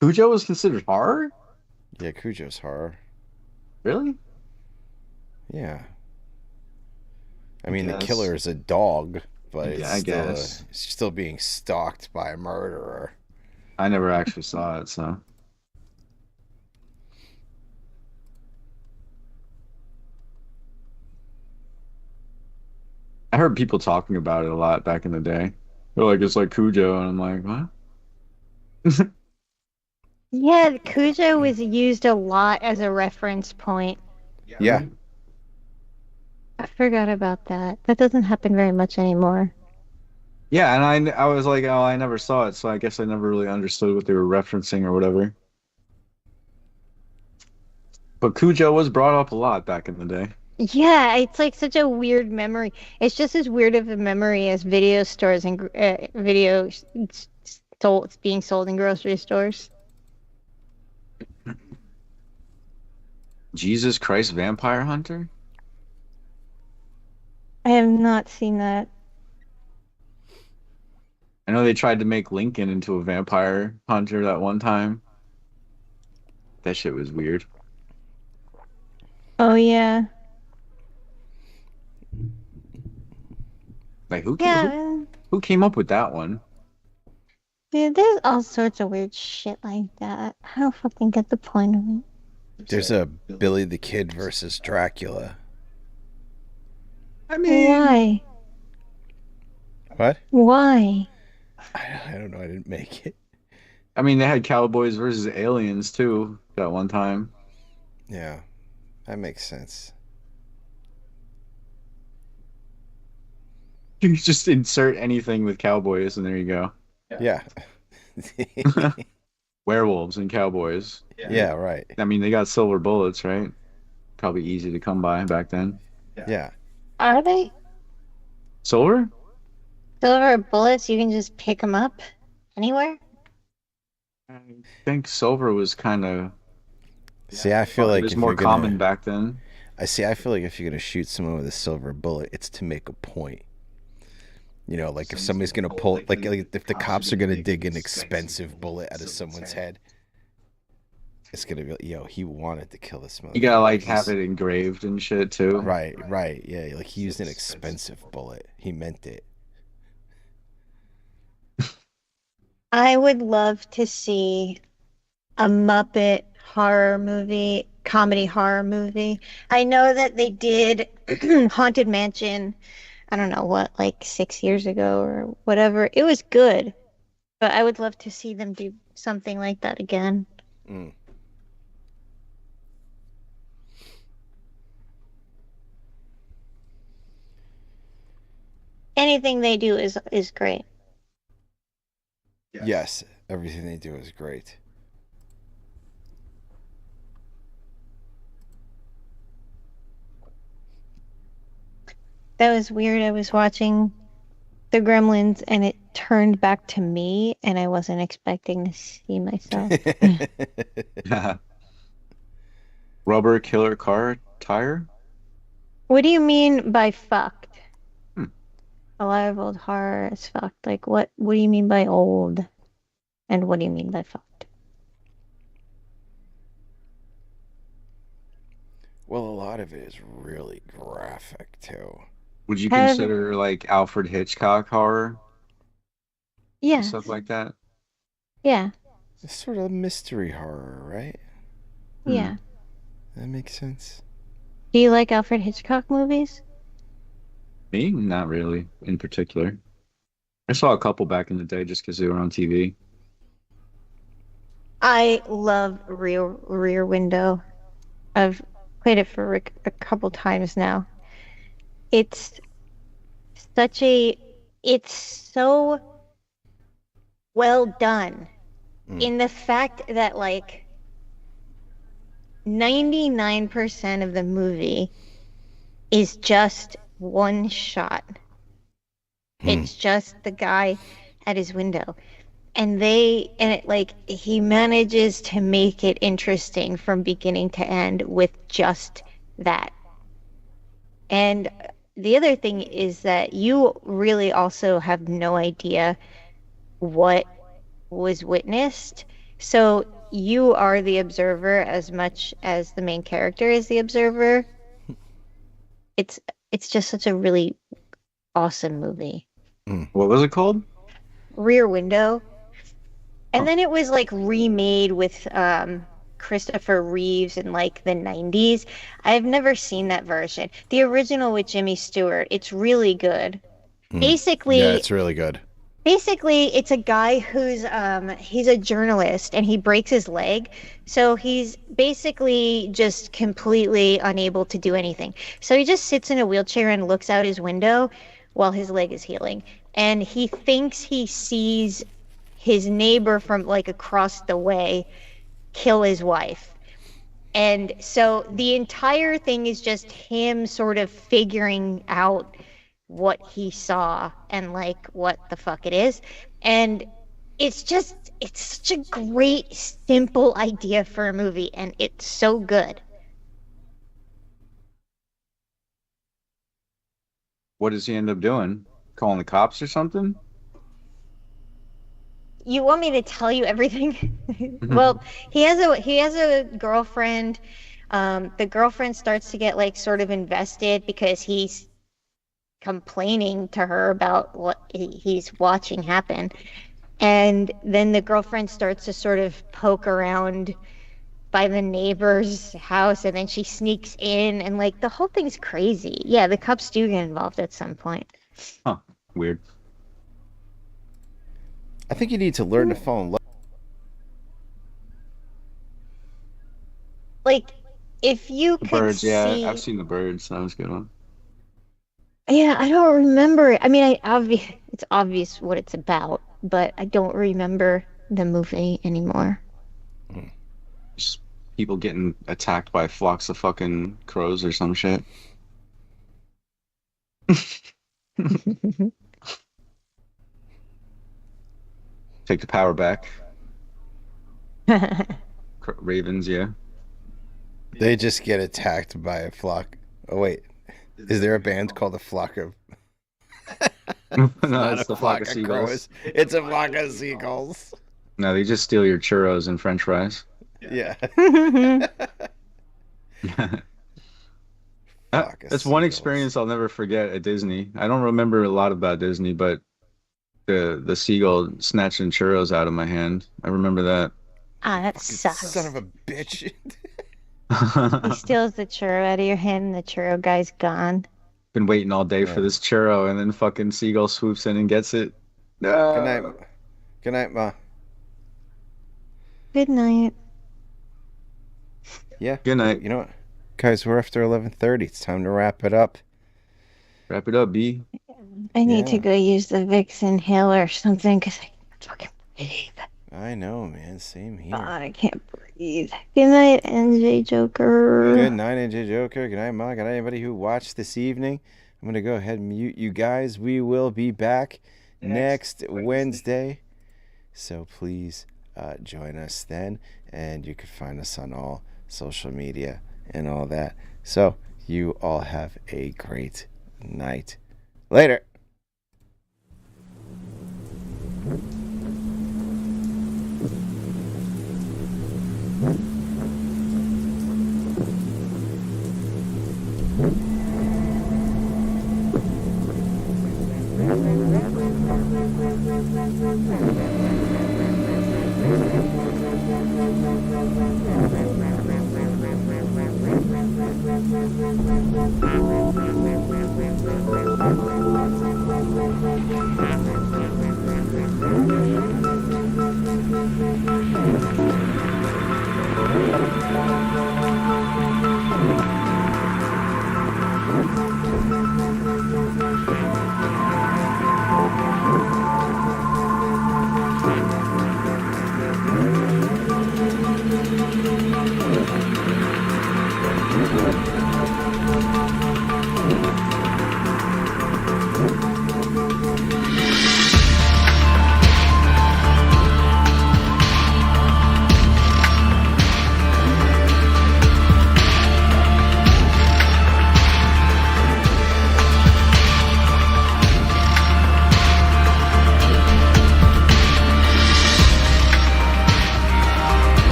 Cujo was considered horror? Yeah, Cujo's horror. Really? Yeah. I I mean, the guess. killer is a dog, but it's I guess. still being stalked by a murderer. I never actually saw it, so. I heard people talking about it a lot back in the day. They're like, it's like Cujo, and I'm like, what? Yeah, Cujo was used a lot as a reference point. Yeah. I forgot about that. That doesn't happen very much anymore. Yeah, and I was like, oh, I never saw it, so I guess I never really understood what they were referencing or whatever. But Cujo was brought up a lot back in the day. Yeah, it's like such a weird memory. It's just as weird of a memory as video stores and sold being sold in grocery stores. Jesus Christ Vampire Hunter? I have not seen that. I know they tried to make Lincoln into a vampire hunter that one time. That shit was weird. Oh yeah. Like who ca- who Yeah, who came up with that one? there's all sorts of weird shit like that. I don't fucking get the point of it. There's a Billy the Kid versus Dracula. I mean, Why? What? Why? I don't know. I didn't make it. they had Cowboys versus Aliens too that one time. Yeah, that makes sense. You just insert anything with cowboys and there you go. Yeah. Werewolves and cowboys. Yeah, right. They got silver bullets, right? Probably easy to come by back then. Yeah. Are they Silver? silver bullets? You can just pick them up anywhere. I think silver was kind of See, I feel it like was if more you're common gonna, back then. I feel like if you're gonna shoot someone with a silver bullet, it's to make a point. Like if somebody's gonna pull, like if the cops are gonna dig an expensive bullet out of someone's head, it's gonna be like, yo, he wanted to kill this You gotta motherfucker. like have it engraved and shit too. Right, right, yeah. Like he used an expensive bullet. He meant it. I would love to see a Muppet horror movie, comedy horror movie. I know that they did Haunted Mansion, I don't know what, like 6 years ago or whatever. It was good, but I would love to see them do something like that again. Mm. Anything they do is great. Yes, everything they do is great. That was weird. I was watching The Gremlins and it turned back to me and I wasn't expecting to see myself. Rubber killer car tire? What do you mean by fucked? Hmm. A lot of old horror is fucked. Like what do you mean by old? And what do you mean by fucked? Well, a lot of it is really graphic too. Would you Have consider like Alfred Hitchcock horror and yeah. stuff like that? Yeah. It's sort of mystery horror, right? Yeah. That makes sense. Do you like Alfred Hitchcock movies? Me? Not really, in particular. I saw a couple back in the day just because they were on TV. I love Rear Window. I've played it for a couple times now. It's such a it's so well done in the fact that like 99% of the movie is just one shot. It's just the guy at his window. And he manages to make it interesting from beginning to end with just that. And the other thing is that you really also have no idea what was witnessed. So you are the observer as much as the main character is the observer. It's just such a really awesome movie. What was it called? Rear Window. And Huh. then it was like remade with Christopher Reeves in like the 90s. I've never seen that version. The original with Jimmy Stewart, it's really good. Basically, Yeah, it's really good. it's a guy who's he's a journalist and he breaks his leg. So he's basically just completely unable to do anything. So he just sits in a wheelchair and looks out his window while his leg is healing. And he thinks he sees his neighbor from like across the way kill his wife. And so the entire thing is just him sort of figuring out what he saw and like what the fuck it is. And it's such a great, simple idea for a movie, and it's so good. What does he end up doing? Calling the cops or something? You want me to tell you everything? Well, he has a girlfriend. The girlfriend starts to get like sort of invested because he's complaining to her about what he's watching happen. And then the girlfriend starts to sort of poke around by the neighbor's house, and then she sneaks in, and like the whole thing's crazy. Yeah, the cops do get involved at some point. Huh. Weird. I think you need to learn to fall in love. Like, if you The could birds, yeah, I've see, seen the birds. That was a good one. yeah, I don't remember it. I mean, it's obvious what it's about, but I don't remember the movie anymore. Just people getting attacked by flocks of fucking crows or some shit. Take the power back. Ravens, yeah. They just get attacked by a flock. Oh wait, is there a band called a flock of? No, Not it's a the flock of of seagulls. crows. It's a flock of seagulls. No, they just steal your churros and French fries. Yeah. Flock of That's one seagulls. experience I'll never forget at Disney. I don't remember a lot about Disney, but the seagull snatching churros out of my hand. I remember that. Ah, that Fucking sucks. son of a bitch. He steals the churro out of your hand, and the churro guy's gone. Been waiting all day for Yeah. this churro, and then fucking seagull swoops in and gets it. Good night. No. Good night, Ma. Good night. Yeah. Good night. You know what, guys? We're after 11:30. It's time to wrap it up. Wrap it up, B. I need to Yeah. go use the Vicks inhaler or something because I can't fucking breathe. I know, man. Same here. God, I can't breathe. Good night, NJ Joker. Good night, NJ Joker. Good night, Ma. Good night, anybody who watched this evening. I'm gonna go ahead and mute you guys. We will be back next Wednesday, so please join us then, and you can find us on all social media and all that. So you all have a great night. Later.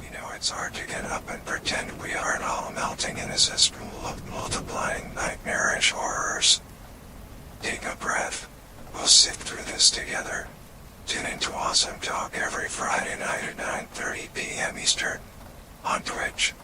We know it's hard to get up and pretend we aren't all melting in a cesspool of multiplying nightmarish horrors. Take a breath. We'll sift through this together. Tune into Awesome Talk every Friday night at 9:30 p.m. Eastern on Twitch.